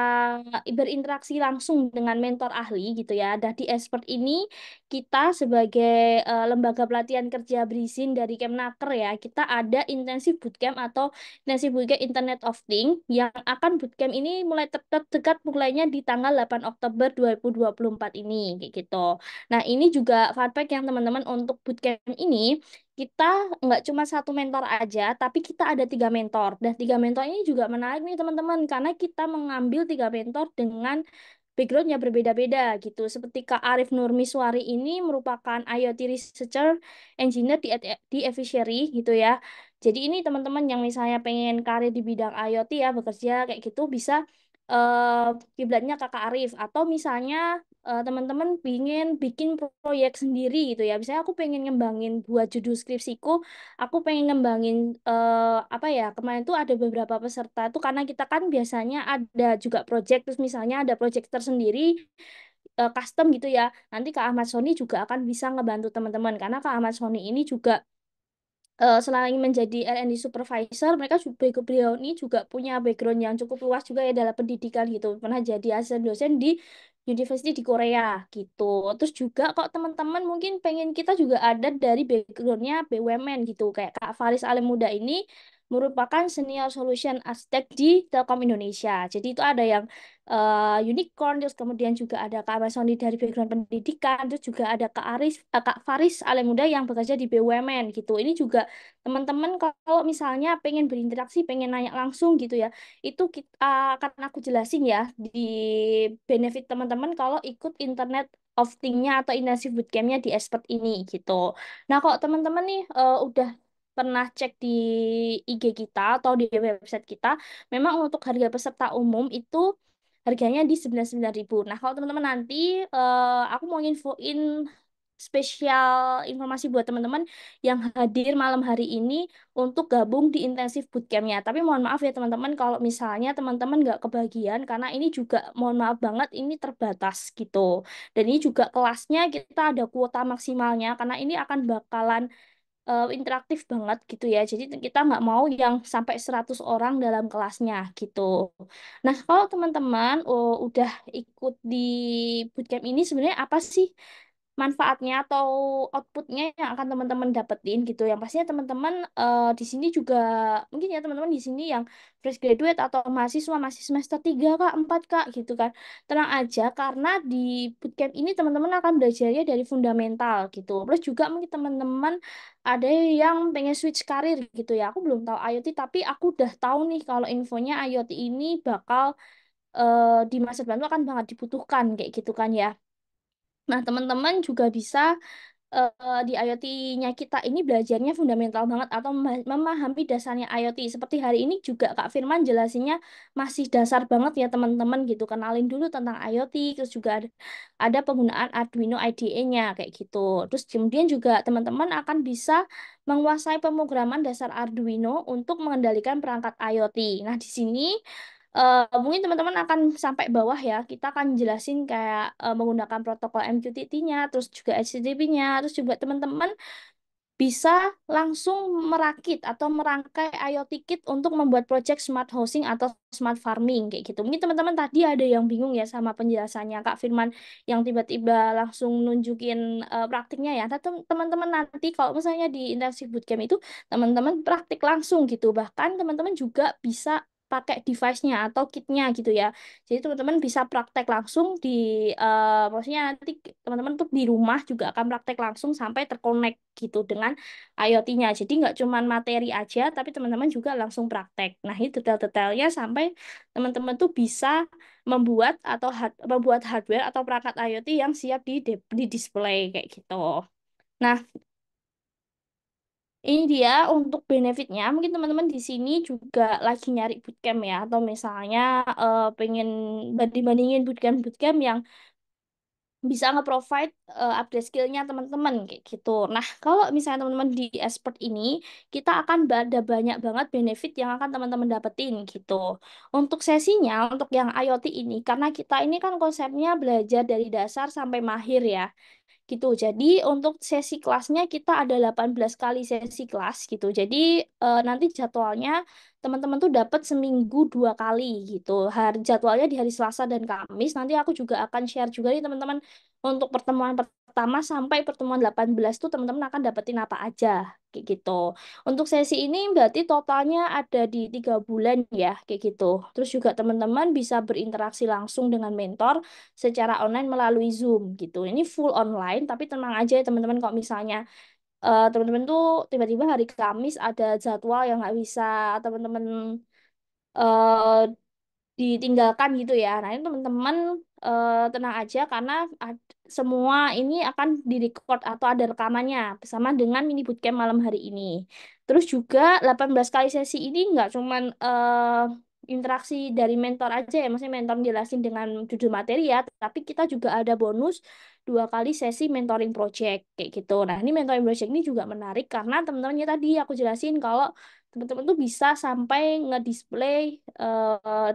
berinteraksi langsung dengan mentor ahli gitu ya. Dan di expert ini kita sebagai lembaga pelatihan kerja berizin dari Kemnaker ya, kita ada intensif bootcamp atau intensif bootcamp Internet of Things yang akan bootcamp ini mulai terdekat mulainya di tanggal 8 Oktober 2024 ini kayak gitu. Nah, ini juga fun fact yang teman-teman untuk bootcamp ini kita nggak cuma satu mentor aja, tapi kita ada tiga mentor. Dan tiga mentor ini juga menarik nih teman-teman, karena kita mengambil tiga mentor dengan backgroundnya berbeda-beda gitu. Seperti Kak Arif Nurmiswari ini merupakan IoT Researcher Engineer di Efficiency gitu ya. Jadi ini teman-teman yang misalnya pengen karir di bidang IoT ya, bekerja kayak gitu bisa kiblatnya Kakak Arif. Atau misalnya teman-teman ingin bikin proyek sendiri gitu ya. Misalnya aku pengen ngembangin buat judul skripsiku, aku pengen ngembangin apa ya, kemarin tuh ada beberapa peserta tuh karena kita kan biasanya ada juga project, terus misalnya ada project tersendiri custom gitu ya. Nanti Kak Ahmad Sony juga akan bisa ngebantu teman-teman karena Kak Ahmad Sony ini juga selain menjadi R&D supervisor, mereka juga beliau ini juga punya background yang cukup luas juga ya dalam pendidikan gitu. Pernah jadi asisten dosen di university di Korea gitu. Terus juga kok teman-teman mungkin pengen kita juga ada dari backgroundnya BUMN gitu. Kayak Kak Faris Alim Muda ini merupakan senior solution architect di Telkom Indonesia. Jadi itu ada yang unicorn, terus kemudian juga ada Kak Masoni dari background pendidikan, terus juga ada Kak Faris Alim Muda yang bekerja di BUMN gitu. Ini juga teman-teman kalau misalnya pengen berinteraksi, pengen nanya langsung gitu ya, itu kita akan aku jelasin ya di benefit teman-teman kalau ikut Internet of Thing-nya atau Intensive Bootcamp-nya di Expert ini gitu. Nah, kalau teman-teman nih udah pernah cek di IG kita atau di website kita, memang untuk harga peserta umum itu harganya di 99.000. Nah, kalau teman-teman nanti aku mau infoin spesial informasi buat teman-teman yang hadir malam hari ini untuk gabung di intensif bootcampnya. Tapi mohon maaf ya teman-teman kalau misalnya teman-teman nggak kebagian karena ini juga mohon maaf banget ini terbatas gitu. Dan ini juga kelasnya kita ada kuota maksimalnya karena ini akan bakalan interaktif banget gitu ya. Jadi kita nggak mau yang sampai 100 orang dalam kelasnya gitu. Nah, kalau teman-teman udah ikut di bootcamp ini sebenarnya apa sih manfaatnya atau outputnya yang akan teman-teman dapetin gitu. Yang pastinya teman-teman di sini juga mungkin ya teman-teman di sini yang fresh graduate atau mahasiswa masih semester 3 Kak, 4 Kak gitu kan. Tenang aja karena di bootcamp ini teman-teman akan belajarnya dari fundamental gitu. Terus juga mungkin teman-teman ada yang pengen switch karir gitu ya. Aku belum tahu IoT tapi aku udah tahu nih kalau infonya IoT ini bakal di masa depan tuh akan banget dibutuhkan kayak gitu kan ya. Nah, teman-teman juga bisa di IoT-nya kita ini belajarnya fundamental banget atau memahami dasarnya IoT. Seperti hari ini juga Kak Firman jelasinnya masih dasar banget ya teman-teman gitu. Kenalin dulu tentang IoT, terus juga ada penggunaan Arduino IDE-nya kayak gitu. Terus kemudian juga teman-teman akan bisa menguasai pemrograman dasar Arduino untuk mengendalikan perangkat IoT. Nah, di sini mungkin teman-teman akan sampai bawah ya, kita akan jelasin kayak menggunakan protokol MQTT-nya, terus juga HTTP-nya, terus juga teman-teman bisa langsung merakit atau merangkai IoT Kit untuk membuat project smart housing atau smart farming kayak gitu. Mungkin teman-teman tadi ada yang bingung ya sama penjelasannya Kak Firman yang tiba-tiba langsung nunjukin praktiknya ya. Nah, teman-teman nanti kalau misalnya di intensive bootcamp itu teman-teman praktik langsung gitu. Bahkan teman-teman juga bisa pakai device-nya atau kitnya gitu ya. Jadi teman-teman bisa praktek langsung di maksudnya nanti teman-teman tuh di rumah juga akan praktek langsung sampai terkonek gitu dengan IoT-nya. Jadi nggak cuma materi aja, tapi teman-teman juga langsung praktek. Nah, ini detail-detailnya sampai teman-teman tuh bisa membuat hardware atau perangkat IoT yang siap di display kayak gitu. Nah, ini dia untuk benefitnya. Mungkin teman-teman di sini juga lagi nyari bootcamp ya, atau misalnya pengen banding-bandingin bootcamp-bootcamp yang bisa nge-provide upgrade skillnya teman-teman kayak gitu. Nah, kalau misalnya teman-teman di expert ini, kita akan ada banyak banget benefit yang akan teman-teman dapetin gitu. Untuk sesinya, untuk yang IoT ini, karena kita ini kan konsepnya belajar dari dasar sampai mahir ya. gitu. Jadi untuk sesi kelasnya kita ada 18 kali sesi kelas gitu. Jadi nanti jadwalnya teman-teman tuh dapat seminggu 2 kali gitu. Jadwalnya di hari Selasa dan Kamis. Nanti aku juga akan share juga nih teman-teman untuk pertemuan pertama sampai pertemuan 18 tuh teman-teman akan dapetin apa aja kayak gitu. Untuk sesi ini berarti totalnya ada di 3 bulan ya kayak gitu. Terus juga teman-teman bisa berinteraksi langsung dengan mentor secara online melalui Zoom gitu. Ini full online, tapi tenang aja ya teman-teman kalau misalnya teman-teman tuh tiba-tiba hari Kamis ada jadwal yang nggak bisa teman-teman eh, ditinggalkan gitu ya. Nah, ini teman-teman tenang aja karena semua ini akan direcord atau ada rekamannya bersama dengan mini bootcamp malam hari ini. Terus juga 18 kali sesi ini nggak cuman interaksi dari mentor aja ya, maksudnya mentor jelasin dengan judul materi ya, tapi kita juga ada bonus 2 kali sesi mentoring project kayak gitu. Nah, ini mentoring project ini juga menarik karena teman-temannya tadi aku jelasin kalau teman-teman tuh bisa sampai nge-display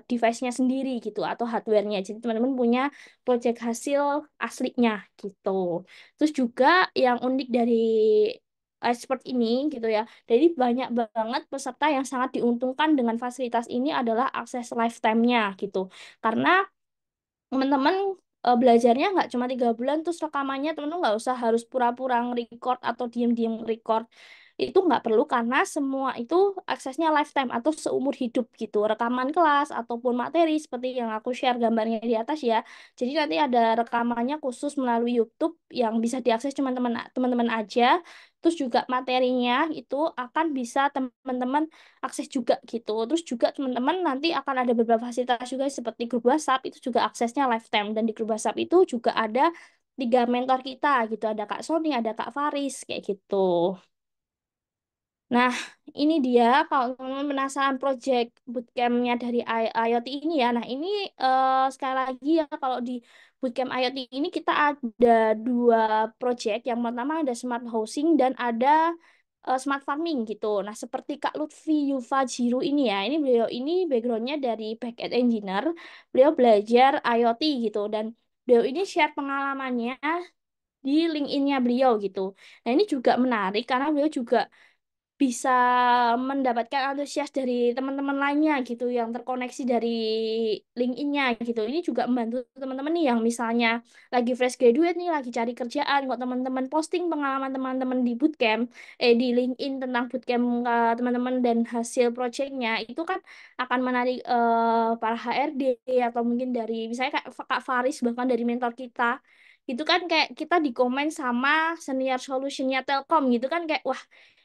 device-nya sendiri gitu atau hardware-nya. Jadi teman-teman punya project hasil aslinya gitu. Terus juga yang unik dari expert ini gitu ya. Jadi banyak banget peserta yang sangat diuntungkan dengan fasilitas ini adalah akses lifetime-nya gitu. Karena teman-teman belajarnya nggak cuma 3 bulan terus rekamannya teman-teman nggak usah harus pura-pura record atau diem-diem record itu nggak perlu karena semua itu aksesnya lifetime atau seumur hidup gitu rekaman kelas ataupun materi seperti yang aku share gambarnya di atas ya jadi nanti ada rekamannya khusus melalui YouTube yang bisa diakses cuma teman-teman aja terus juga materinya itu akan bisa teman-teman akses juga gitu. Terus juga teman-teman nanti akan ada beberapa fasilitas juga seperti grup WhatsApp itu juga aksesnya lifetime dan di grup WhatsApp itu juga ada 3 mentor kita gitu. Ada Kak Sony, ada Kak Faris kayak gitu. Nah, ini dia kalau teman-teman penasaran project bootcampnya dari IoT ini ya. Nah, ini sekali lagi ya kalau di bootcamp IoT ini kita ada 2 project. Yang pertama ada smart housing dan ada smart farming gitu. Nah, seperti Kak Lutfi Yufa Jiru ini ya. Ini beliau ini backgroundnya dari backend engineer. Beliau belajar IoT gitu dan beliau ini share pengalamannya di LinkedIn-nya beliau gitu. Nah, ini juga menarik karena beliau juga bisa mendapatkan antusias dari teman-teman lainnya gitu yang terkoneksi dari LinkedIn-nya gitu. Ini juga membantu teman-teman nih yang misalnya lagi fresh graduate nih, lagi cari kerjaan, kok teman-teman posting pengalaman teman-teman di bootcamp, di LinkedIn tentang bootcamp teman-teman dan hasil projectnya itu kan akan menarik para HRD atau mungkin dari misalnya Kak, Kak Faris bahkan dari mentor kita itu kan kayak kita di komen sama senior solutionnya Telkom gitu kan kayak wah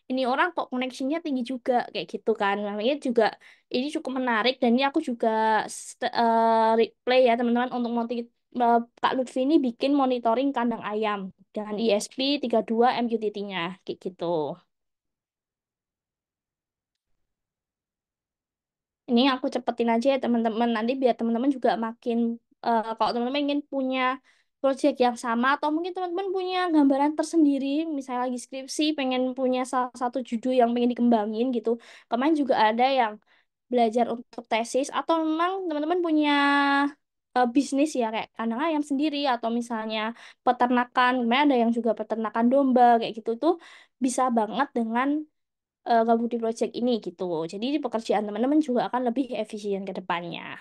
ini orang kok koneksinya tinggi juga kayak gitu kan. Makanya juga ini cukup menarik dan ini aku juga replay ya teman-teman untuk Kak Lutfi ini bikin monitoring kandang ayam dengan ESP32 MQTT-nya kayak gitu. Ini aku cepetin aja ya teman-teman. Nanti biar teman-teman juga makin kalau teman-teman ingin punya project yang sama atau mungkin teman-teman punya gambaran tersendiri, misalnya lagi skripsi pengen punya salah satu judul yang pengen dikembangin gitu. Kemarin juga ada yang belajar untuk tesis atau memang teman-teman punya bisnis ya kayak kandang ayam sendiri atau misalnya peternakan, kemarin ada yang juga peternakan domba kayak gitu tuh bisa banget dengan gabung di project ini gitu. Jadi pekerjaan teman-teman juga akan lebih efisien ke depannya.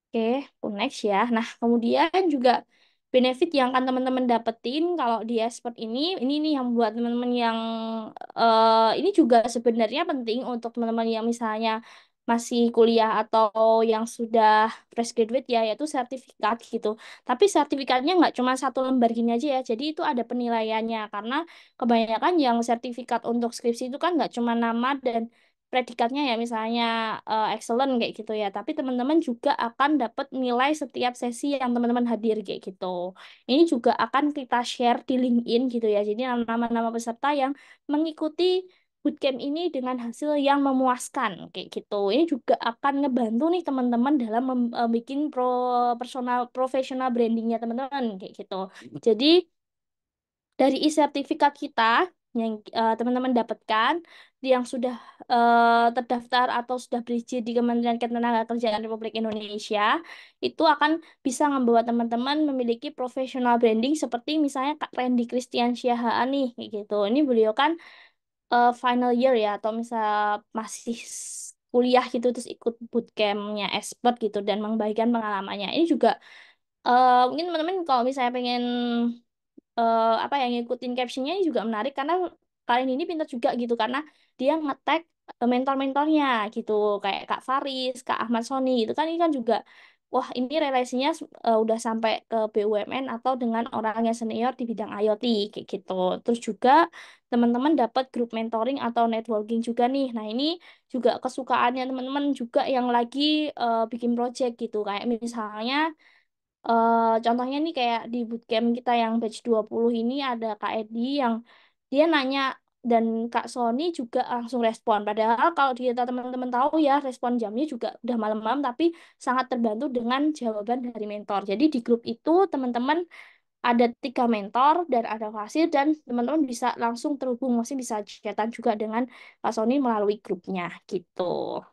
Oke, next ya. Nah, kemudian juga benefit yang akan teman-teman dapetin kalau di expert ini nih yang buat teman-teman yang ini juga sebenarnya penting untuk teman-teman yang misalnya masih kuliah atau yang sudah fresh graduate ya, yaitu sertifikat gitu. Tapi sertifikatnya nggak cuma satu lembar gini aja ya, jadi itu ada penilaiannya karena kebanyakan yang sertifikat untuk skripsi itu kan nggak cuma nama dan predikatnya ya misalnya excellent kayak gitu ya tapi teman-teman juga akan dapat nilai setiap sesi yang teman-teman hadir kayak gitu ini juga akan kita share di LinkedIn gitu ya jadi nama-nama peserta yang mengikuti bootcamp ini dengan hasil yang memuaskan kayak gitu ini juga akan ngebantu nih teman-teman dalam bikin personal professional brandingnya teman-teman kayak gitu jadi dari e-sertifikat kita yang teman-teman dapatkan yang sudah terdaftar atau sudah berizin di Kementerian Ketenagakerjaan Republik Indonesia itu akan bisa membawa teman-teman memiliki professional branding seperti misalnya Kak Randy Christian Siahaan nih kayak gitu. Ini beliau kan final year ya atau misal masih kuliah gitu terus ikut bootcampnya expert gitu dan membagikan pengalamannya. Ini juga mungkin teman-teman kalau misalnya pengen apa yang ngikutin captionnya ini juga menarik karena kalian ini pintar juga gitu karena dia nge-tag mentor-mentornya gitu kayak Kak Faris, Kak Ahmad Soni itu kan ini kan juga wah ini relasinya udah sampai ke BUMN atau dengan orang yang senior di bidang IoT kayak gitu. Terus juga teman-teman dapat grup mentoring atau networking juga nih. Nah, ini juga kesukaannya teman-teman juga yang lagi bikin project gitu kayak misalnya contohnya nih kayak di bootcamp kita yang batch 20 ini ada Kak Edi yang dia nanya dan Kak Sony juga langsung respon. Padahal kalau kita teman-teman tahu ya respon jamnya juga udah malam-malam tapi sangat terbantu dengan jawaban dari mentor. Jadi di grup itu teman-teman ada 3 mentor dan ada Fasir dan teman-teman bisa langsung terhubung masih bisa chatan juga dengan Kak Sony melalui grupnya gitu.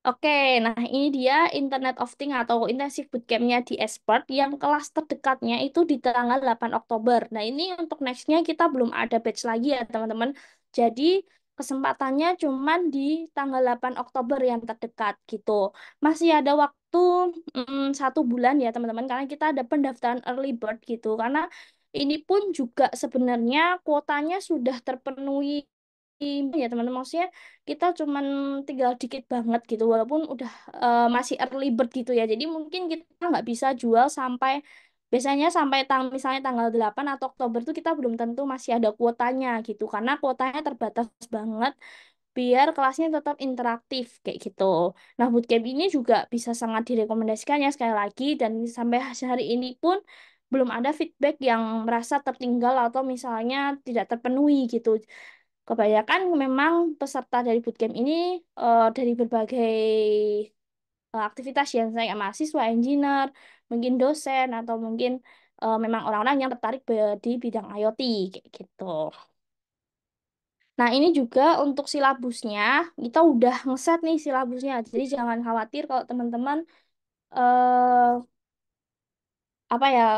Oke, nah ini dia Internet of Things atau Intensive Bootcamp-nya di Expert yang kelas terdekatnya itu di tanggal 8 Oktober. Nah ini untuk next-nya kita belum ada batch lagi ya teman-teman. Jadi kesempatannya cuma di tanggal 8 Oktober yang terdekat gitu. Masih ada waktu 1 bulan ya teman-teman karena kita ada pendaftaran early bird gitu. Karena ini pun juga sebenarnya kuotanya sudah terpenuhi ya teman-teman. Maksudnya kita cuman tinggal dikit banget gitu walaupun udah masih early bird gitu ya jadi mungkin kita nggak bisa jual sampai biasanya sampai misalnya tanggal 8 atau Oktober tuh kita belum tentu masih ada kuotanya gitu karena kuotanya terbatas banget biar kelasnya tetap interaktif kayak gitu. Nah, bootcamp ini juga bisa sangat direkomendasikan ya sekali lagi dan sampai hari ini pun belum ada feedback yang merasa tertinggal atau misalnya tidak terpenuhi gitu. Kebanyakan memang peserta dari bootcamp ini dari berbagai aktivitas yang saya mahasiswa, engineer, mungkin dosen atau mungkin memang orang-orang yang tertarik di bidang IoT kayak gitu. Nah, ini juga untuk silabusnya, kita udah ngeset nih silabusnya. Jadi jangan khawatir kalau teman-teman eh apa ya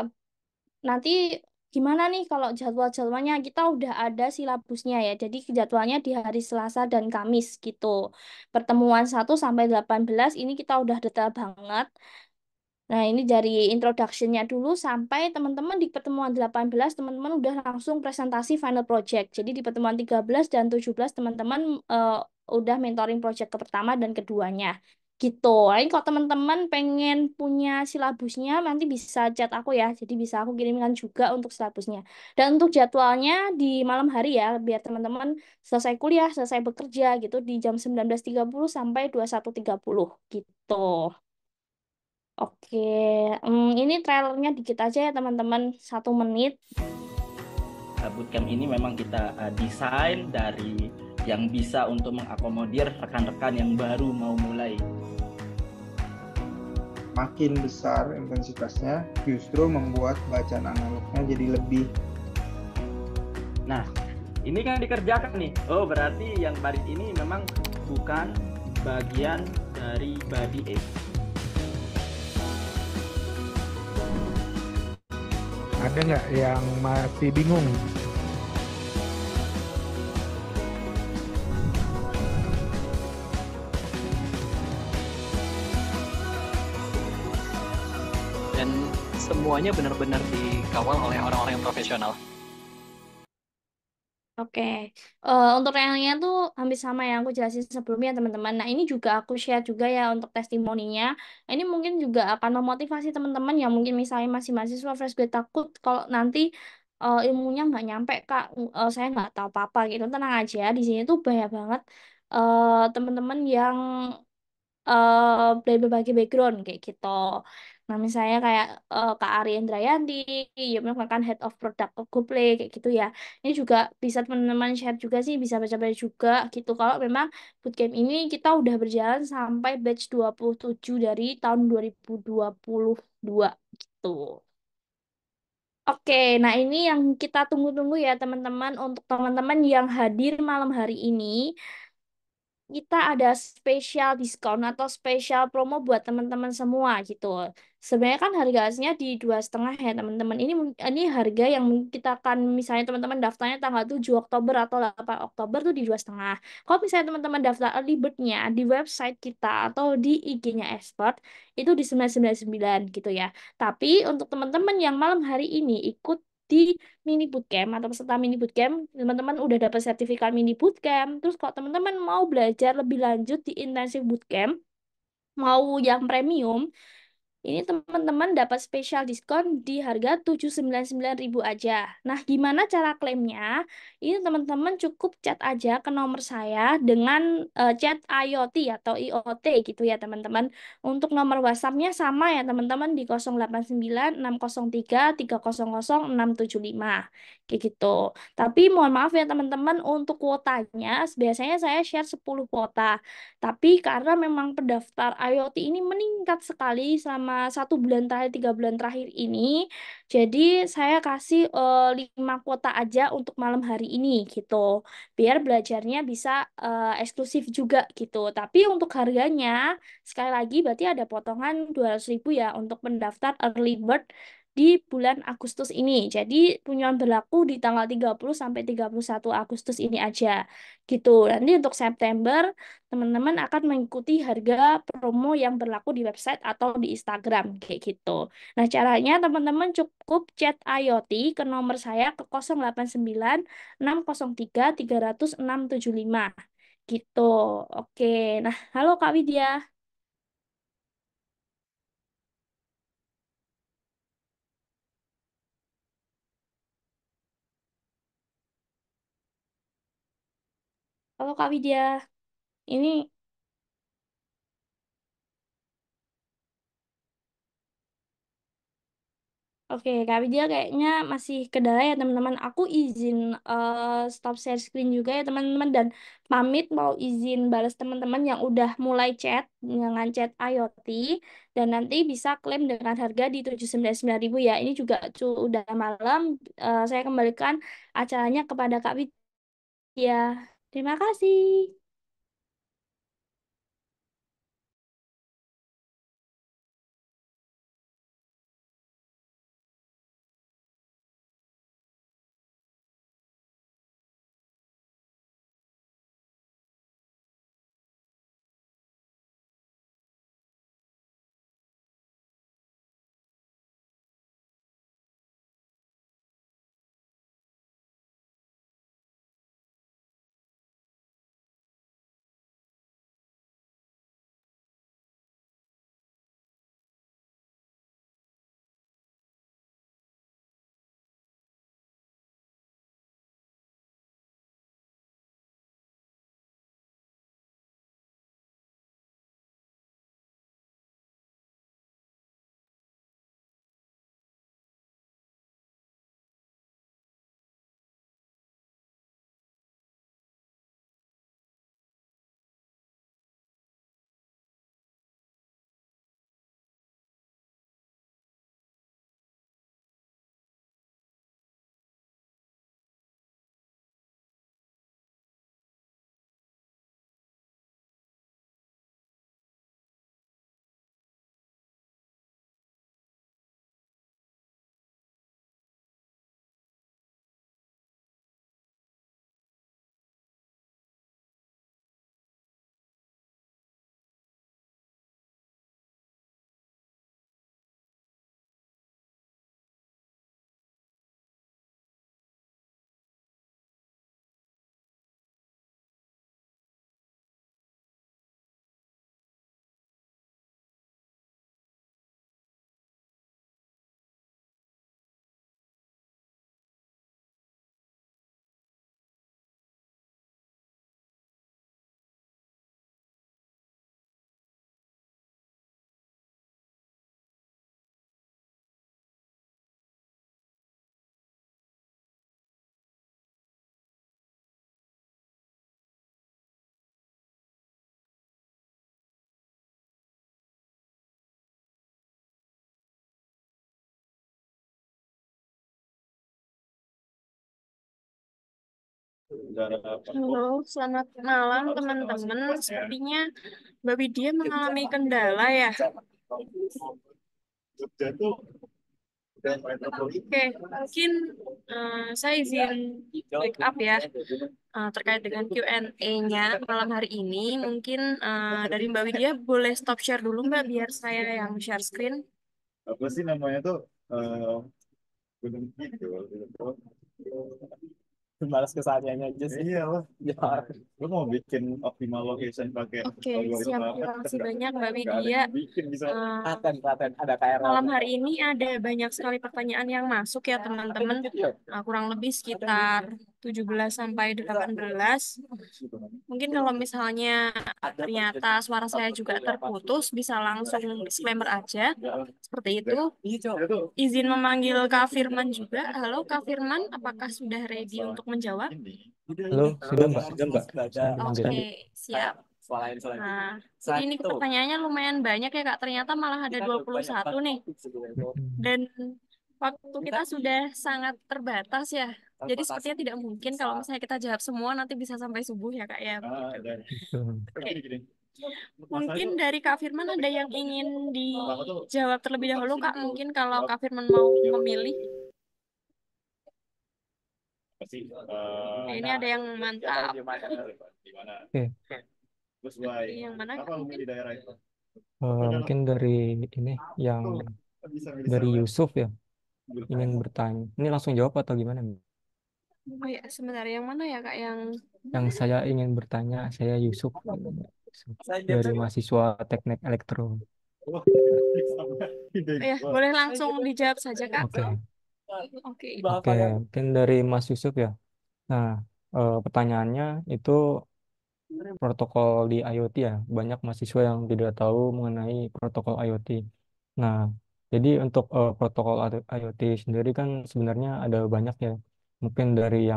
nanti gimana nih kalau jadwal-jadwalnya kita udah ada silabusnya ya. Jadi jadwalnya di hari Selasa dan Kamis gitu. Pertemuan 1 sampai 18 ini kita udah detail banget. Nah, ini dari introduction-nya dulu sampai teman-teman di pertemuan 18 teman-teman udah langsung presentasi final project. Jadi di pertemuan 13 dan 17 teman-teman udah mentoring project ke pertama dan keduanya. Gitu. Nah, ini kalau teman-teman pengen punya silabusnya nanti bisa chat aku ya. Jadi bisa aku kirimkan juga untuk silabusnya. Dan untuk jadwalnya di malam hari ya biar teman-teman selesai kuliah, selesai bekerja gitu di jam 19.30 sampai 21.30 gitu. Oke, ini trailernya dikit aja ya teman-teman, 1 menit. Bootcamp ini memang kita desain dari yang bisa untuk mengakomodir rekan-rekan yang baru mau mulai. Makin besar intensitasnya justru membuat bacaan analognya jadi lebih. Nah, ini kan dikerjakan nih. Oh, berarti yang baris ini memang bukan bagian dari body A. Ada nggak yang masih bingung? Dan semuanya benar-benar dikawal oleh orang-orang yang profesional. Oke, untuk realnya tuh hampir sama yang aku jelasin sebelumnya teman-teman. Nah ini juga aku share juga ya untuk testimoninya. Ini mungkin juga akan memotivasi teman-teman yang mungkin misalnya masih mahasiswa fresh grade takut kalau nanti ilmunya nggak nyampe Kak, saya nggak tahu apa-apa gitu. Tenang aja, di sini tuh banyak banget teman-teman yang dari berbagai background kayak gitu. Nah, misalnya kayak Kak Ari Indrayanti, ya merupakan Head of Product Google kayak gitu ya. Ini juga bisa teman-teman share juga sih, bisa baca-baca juga gitu. Kalau memang bootcamp ini kita udah berjalan sampai batch 27 dari tahun 2022 gitu. Oke, nah ini yang kita tunggu-tunggu ya teman-teman. Untuk teman-teman yang hadir malam hari ini, kita ada spesial diskon atau spesial promo buat teman-teman semua gitu. Sebenarnya kan harga aslinya di 2,5 ya teman-teman. Ini harga yang kita akan misalnya teman-teman daftarnya tanggal 7 Oktober atau 8 Oktober tuh di 2,5. Kalau misalnya teman-teman daftar early bird-nya di website kita atau di IG-nya Expert itu di 999 gitu ya. Tapi untuk teman-teman yang malam hari ini ikut di mini bootcamp atau peserta mini bootcamp, teman-teman udah dapat sertifikat mini bootcamp. Terus kalau teman-teman mau belajar lebih lanjut di intensive bootcamp, mau yang premium, ini teman-teman dapat spesial diskon di harga 799.000 aja. Nah, gimana cara klaimnya? Ini teman-teman cukup chat aja ke nomor saya dengan chat IoT atau IoT gitu ya teman-teman. Untuk nomor WhatsApp-nya sama ya teman-teman di 089603300675 kayak gitu. Tapi mohon maaf ya teman-teman untuk kuotanya biasanya saya share 10 kuota. Tapi karena memang pendaftar IoT ini meningkat sekali selama 1 bulan terakhir, 3 bulan terakhir ini, jadi saya kasih 5 kuota aja untuk malam hari ini gitu, biar belajarnya bisa eksklusif juga gitu. Tapi untuk harganya, sekali lagi berarti ada potongan 200.000 ya untuk pendaftar early bird di bulan Agustus ini. Jadi punya berlaku di tanggal 30 sampai 31 Agustus ini aja gitu. Nanti untuk September teman-teman akan mengikuti harga promo yang berlaku di website atau di Instagram kayak gitu. Nah, caranya teman-teman cukup chat IoT ke nomor saya ke 089603300675 gitu. Oke. Nah, halo Kak Widya. Halo Kak Widya. Ini Oke, Kak Widya kayaknya masih kendala ya teman-teman. Aku izin stop share screen juga ya teman-teman dan pamit mau izin balas teman-teman yang udah mulai chat dengan chat IoT dan nanti bisa klaim dengan harga di 799.000 ya. Ini juga udah malam. Saya kembalikan acaranya kepada Kak Widya. Terima kasih. Halo, selamat malam teman-teman. Sepertinya Mbak Widya mengalami kendala ya. Oke, mungkin saya izin pick up ya terkait dengan Q&A-nya malam hari ini. Mungkin dari Mbak Widya boleh stop share dulu Mbak biar saya yang share screen. Apa sih namanya tuh gunung gitu. Malas kesannya aja sih. Iya lah. Ya. Lu mau bikin optimal location pakai Oke, algoritma siap. apa? Terima kasih banyak Mbak Nggak ada Widya. yang bikin bisa. Ada Malam KRL. hari ini ada banyak sekali pertanyaan yang masuk ya teman-teman. Kurang lebih sekitar 17 sampai 18. Mungkin kalau misalnya ternyata suara saya juga terputus, bisa langsung disclaimer aja. Seperti itu. Izin memanggil Kak Firman juga. Halo Kak Firman, apakah sudah ready untuk menjawab? Halo, sudah Mbak? Saya dimanggil. Oke, siap. Nah, jadi ini pertanyaannya lumayan banyak ya Kak. Ternyata malah ada 21 nih. Dan waktu kita sudah sangat terbatas ya. Jadi sepertinya tidak mungkin kalau misalnya kita jawab semua nanti bisa sampai subuh ya Kak ya. Gitu. Oke. Mungkin dari Kak Firman ada yang ingin dijawab terlebih dahulu Kak. Mungkin kalau Kak Firman mau memilih. Ini ada yang mantap. Oke. Yang mana Kak? Mungkin Mungkin dari ini yang dari Yusuf ya, ingin bertanya. Ini langsung jawab atau gimana, Mbak? Oh ya, sebentar yang mana ya Kak Yang saya ingin bertanya, saya Yusuf dari mahasiswa Teknik Elektro. ya, boleh langsung dijawab saja Kak. Oke. Oke. Oke, mungkin dari Mas Yusuf ya. Nah, pertanyaannya itu protokol di IoT ya. Banyak mahasiswa yang tidak tahu mengenai protokol IoT. Nah, jadi untuk protokol IoT sendiri kan sebenarnya ada banyak ya. Mungkin dari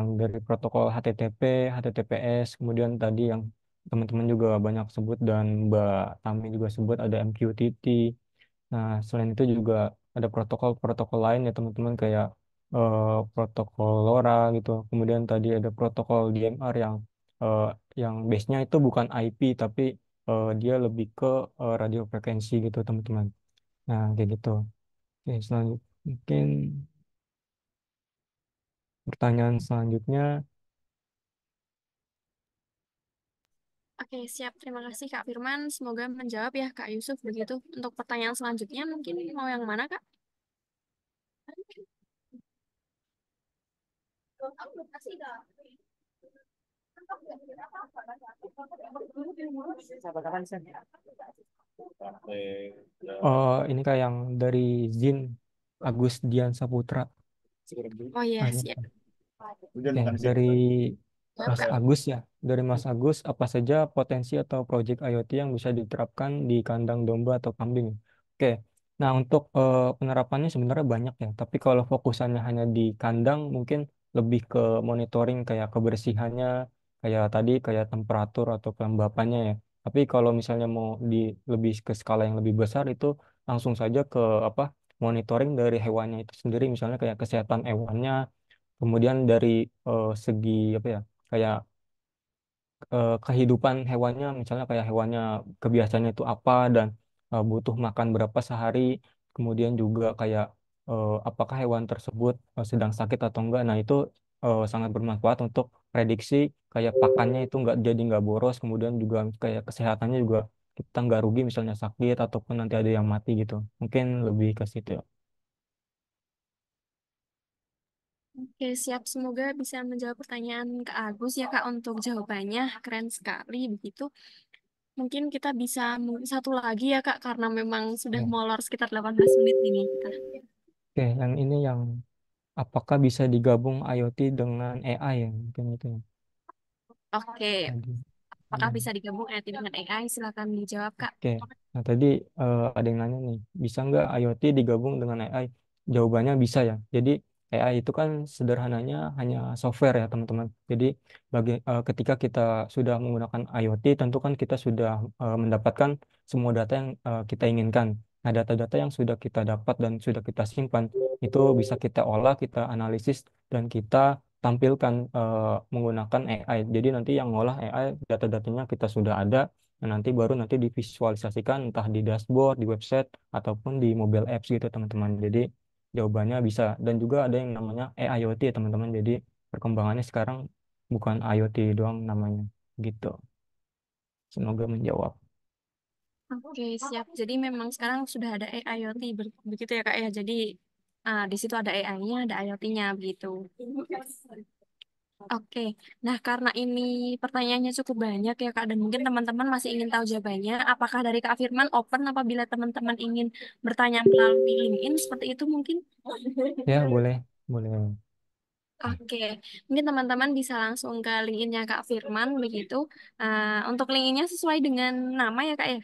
protokol HTTP, HTTPS, kemudian tadi yang teman-teman juga banyak sebut dan Mbak Tami juga sebut ada MQTT. Nah, selain itu juga ada protokol-protokol lain ya teman-teman kayak protokol LoRa gitu. Kemudian tadi ada protokol DMR eh, yang base-nya itu bukan IP tapi dia lebih ke radio frekuensi gitu teman-teman. Nah, kayak gitu. Oke, mungkin pertanyaan selanjutnya. Oke, siap. Terima kasih Kak Firman. Semoga menjawab ya Kak Yusuf begitu. Untuk pertanyaan selanjutnya mungkin mau yang mana Kak? Ini kayak yang dari Zin Agus Dian Saputra. Oh iya, Ah, ya. siap. Oke, dari Mas Agus ya. Dari Mas Agus, apa saja potensi atau proyek IoT yang bisa diterapkan di kandang domba atau kambing? Oke, nah untuk penerapannya sebenarnya banyak ya. Tapi kalau fokusannya hanya di kandang, mungkin lebih ke monitoring kayak kebersihannya, kayak tadi kayak temperatur atau kelembapannya ya. Tapi kalau misalnya mau lebih ke skala yang lebih besar itu langsung saja ke apa? Monitoring dari hewannya itu sendiri, misalnya kayak kesehatan hewannya. Kemudian dari segi apa ya, kayak kehidupan hewannya, misalnya kayak hewannya kebiasaannya itu apa dan butuh makan berapa sehari. Kemudian juga kayak apakah hewan tersebut sedang sakit atau enggak. Nah itu sangat bermanfaat untuk prediksi kayak pakannya itu nggak boros. Kemudian juga kayak kesehatannya juga kita nggak rugi misalnya sakit ataupun nanti ada yang mati gitu. Mungkin lebih ke situ. Oke, siap. Semoga bisa menjawab pertanyaan Kak Agus ya Kak untuk jawabannya. Keren sekali begitu. Mungkin kita bisa satu lagi ya Kak karena memang sudah Ya. molor sekitar 18 menit ini kita. Oke, yang ini yang apakah bisa digabung IoT dengan AI ya? Mungkin itu ya. Oke, Tadi. apakah bisa digabung nanti dengan AI? Silakan dijawab Kak. Oke, nah tadi ada yang nanya nih, bisa nggak IoT digabung dengan AI? Jawabannya bisa ya. Jadi AI itu kan sederhananya hanya software ya teman-teman. Jadi ketika kita sudah menggunakan IoT, tentu kan kita sudah mendapatkan semua data yang kita inginkan. Nah, data-data yang sudah kita dapat dan sudah kita simpan itu bisa kita olah, kita analisis dan kita tampilkan menggunakan AI. Jadi nanti yang ngolah AI data-datanya kita sudah ada, nah nanti baru nanti divisualisasikan entah di dashboard, di website ataupun di mobile apps gitu teman-teman. Jadi jawabannya bisa, dan juga ada yang namanya AIoT ya teman-teman. Jadi perkembangannya sekarang bukan IoT doang namanya gitu. Semoga menjawab. Oke, siap. Jadi memang sekarang sudah ada IoT begitu ya Kak ya. Jadi di situ ada AI-nya, ada IoT-nya begitu. Oke, nah karena ini pertanyaannya cukup banyak ya Kak, dan mungkin teman-teman masih ingin tahu jawabannya, apakah dari Kak Firman open apabila teman-teman ingin bertanya melalui LinkedIn seperti itu mungkin? Ya, boleh, boleh. Oke, mungkin teman-teman bisa langsung ke LinkedIn-nya Kak Firman begitu. Untuk LinkedIn-nya sesuai dengan nama ya Kak ya?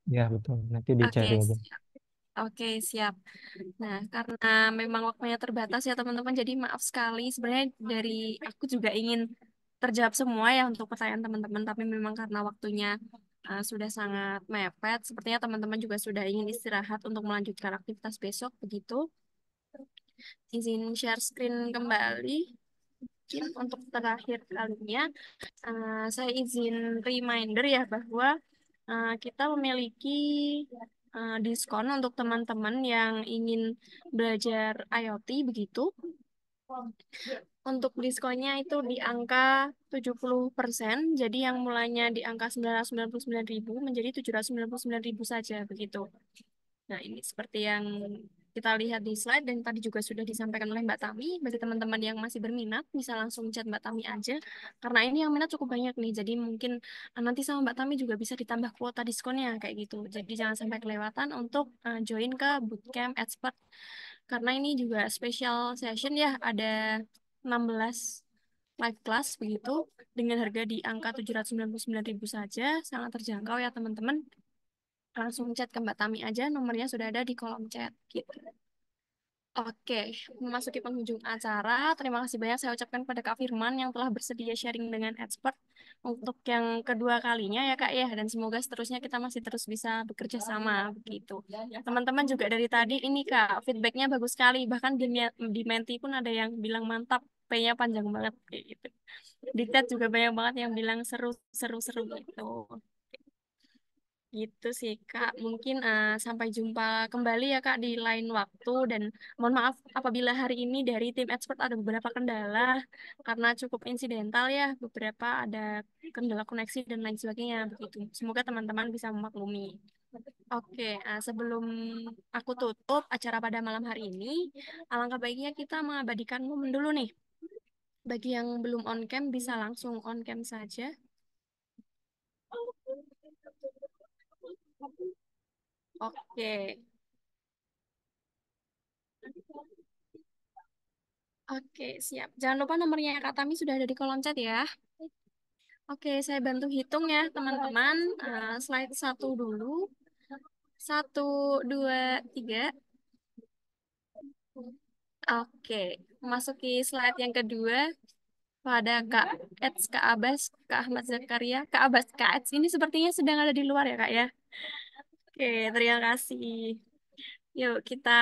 Ya, betul. Nanti Oke, dicari aja. siap. Oke, siap. Nah, karena memang waktunya terbatas ya teman-teman, jadi maaf sekali. Sebenarnya dari aku juga ingin terjawab semua ya untuk pertanyaan teman-teman, tapi memang karena waktunya sudah sangat mepet, sepertinya teman-teman juga sudah ingin istirahat untuk melanjutkan aktivitas besok, begitu. Izin share screen kembali. Mungkin untuk terakhir kalinya, saya izin reminder ya bahwa kita memiliki diskon untuk teman-teman yang ingin belajar IoT begitu. Untuk diskonnya itu di angka 70%, jadi yang mulanya di angka 999.000 menjadi 799.000 saja begitu. Nah, ini seperti yang kita lihat di slide dan tadi juga sudah disampaikan oleh Mbak Tami. Bagi teman-teman yang masih berminat, bisa langsung chat Mbak Tami aja. Karena ini yang minat cukup banyak nih, jadi mungkin nanti sama Mbak Tami juga bisa ditambah kuota diskonnya kayak gitu. Jadi jangan sampai kelewatan untuk join ke Bootcamp Expert. Karena ini juga special session ya, ada 16 live class begitu dengan harga di angka 799.000 saja, sangat terjangkau ya teman-teman. Langsung chat ke Mbak Tami aja, nomornya sudah ada di kolom chat gitu. Oke, memasuki penghujung acara. Terima kasih banyak saya ucapkan kepada Kak Firman yang telah bersedia sharing dengan expert untuk yang kedua kalinya ya Kak ya. Dan semoga seterusnya kita masih terus bisa bekerja sama begitu. Teman-teman juga dari tadi ini Kak, feedbacknya bagus sekali. Bahkan di Menti pun ada yang bilang mantap, P-nya panjang banget kayak gitu. Di chat juga banyak banget yang bilang seru, seru, seru gitu. Gitu sih Kak, mungkin sampai jumpa kembali ya Kak di lain waktu dan mohon maaf apabila hari ini dari tim expert ada beberapa kendala karena cukup insidental ya, beberapa ada kendala koneksi dan lain sebagainya begitu. Semoga teman-teman bisa memaklumi. Oke, sebelum aku tutup acara pada malam hari ini, alangkah baiknya kita mengabadikan momen dulu nih. Bagi yang belum on cam bisa langsung on cam saja. Oke. Oke, siap. Jangan lupa nomornya Kak Tami sudah ada di kolom chat ya. Oke, saya bantu hitung ya, teman-teman. Slide satu dulu. Satu, dua, tiga. Oke, masuki slide yang kedua pada Kak Eds, Kak Abbas, Kak Ahmad Zakaria. Kak Abbas, Kak Eds ini sepertinya sedang ada di luar ya, Kak ya. Oke, terima kasih. Yuk, kita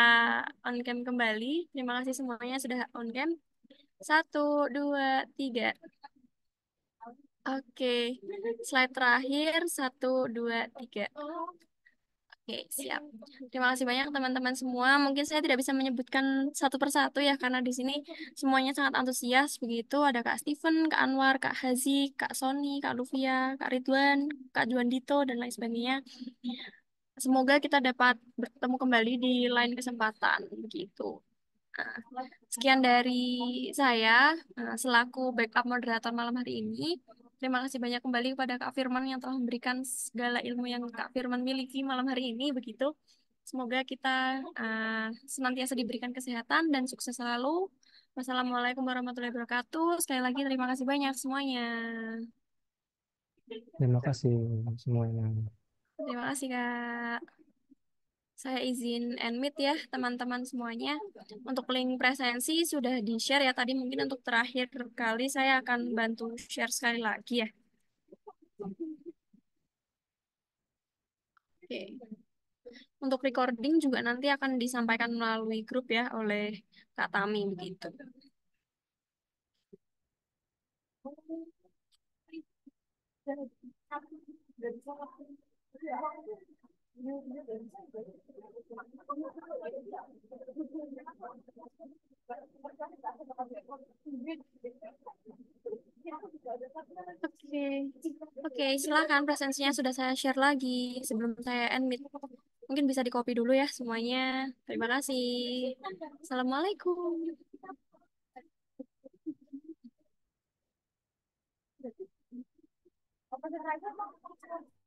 on cam kembali. Terima kasih semuanya sudah on cam. Satu, dua, tiga. Oke, slide terakhir, satu, dua, tiga. Oke, siap. Terima kasih banyak teman-teman semua. Mungkin saya tidak bisa menyebutkan satu persatu ya, karena di sini semuanya sangat antusias. Begitu, ada Kak Steven, Kak Anwar, Kak Hazi, Kak Sony, Kak Luvia, Kak Ridwan, Kak Juan Dito, dan lain sebagainya. Semoga kita dapat bertemu kembali di lain kesempatan. Begitu. Sekian dari saya selaku backup moderator malam hari ini. Terima kasih banyak kembali kepada Kak Firman yang telah memberikan segala ilmu yang Kak Firman miliki malam hari ini. Begitu. Semoga kita senantiasa diberikan kesehatan dan sukses selalu. Wassalamualaikum warahmatullahi wabarakatuh. Sekali lagi terima kasih banyak semuanya. Terima kasih semuanya. Terima kasih Kak. Saya izin admit ya teman-teman semuanya. Untuk link presensi sudah di-share ya tadi. Mungkin untuk terakhir kali saya akan bantu share sekali lagi ya. Oke. Untuk recording juga nanti akan disampaikan melalui grup ya oleh Kak Tami begitu. Oke, oke, silakan presensinya sudah saya share lagi sebelum saya end meet. Mungkin bisa di copy dulu ya semuanya. Terima kasih. Assalamualaikum.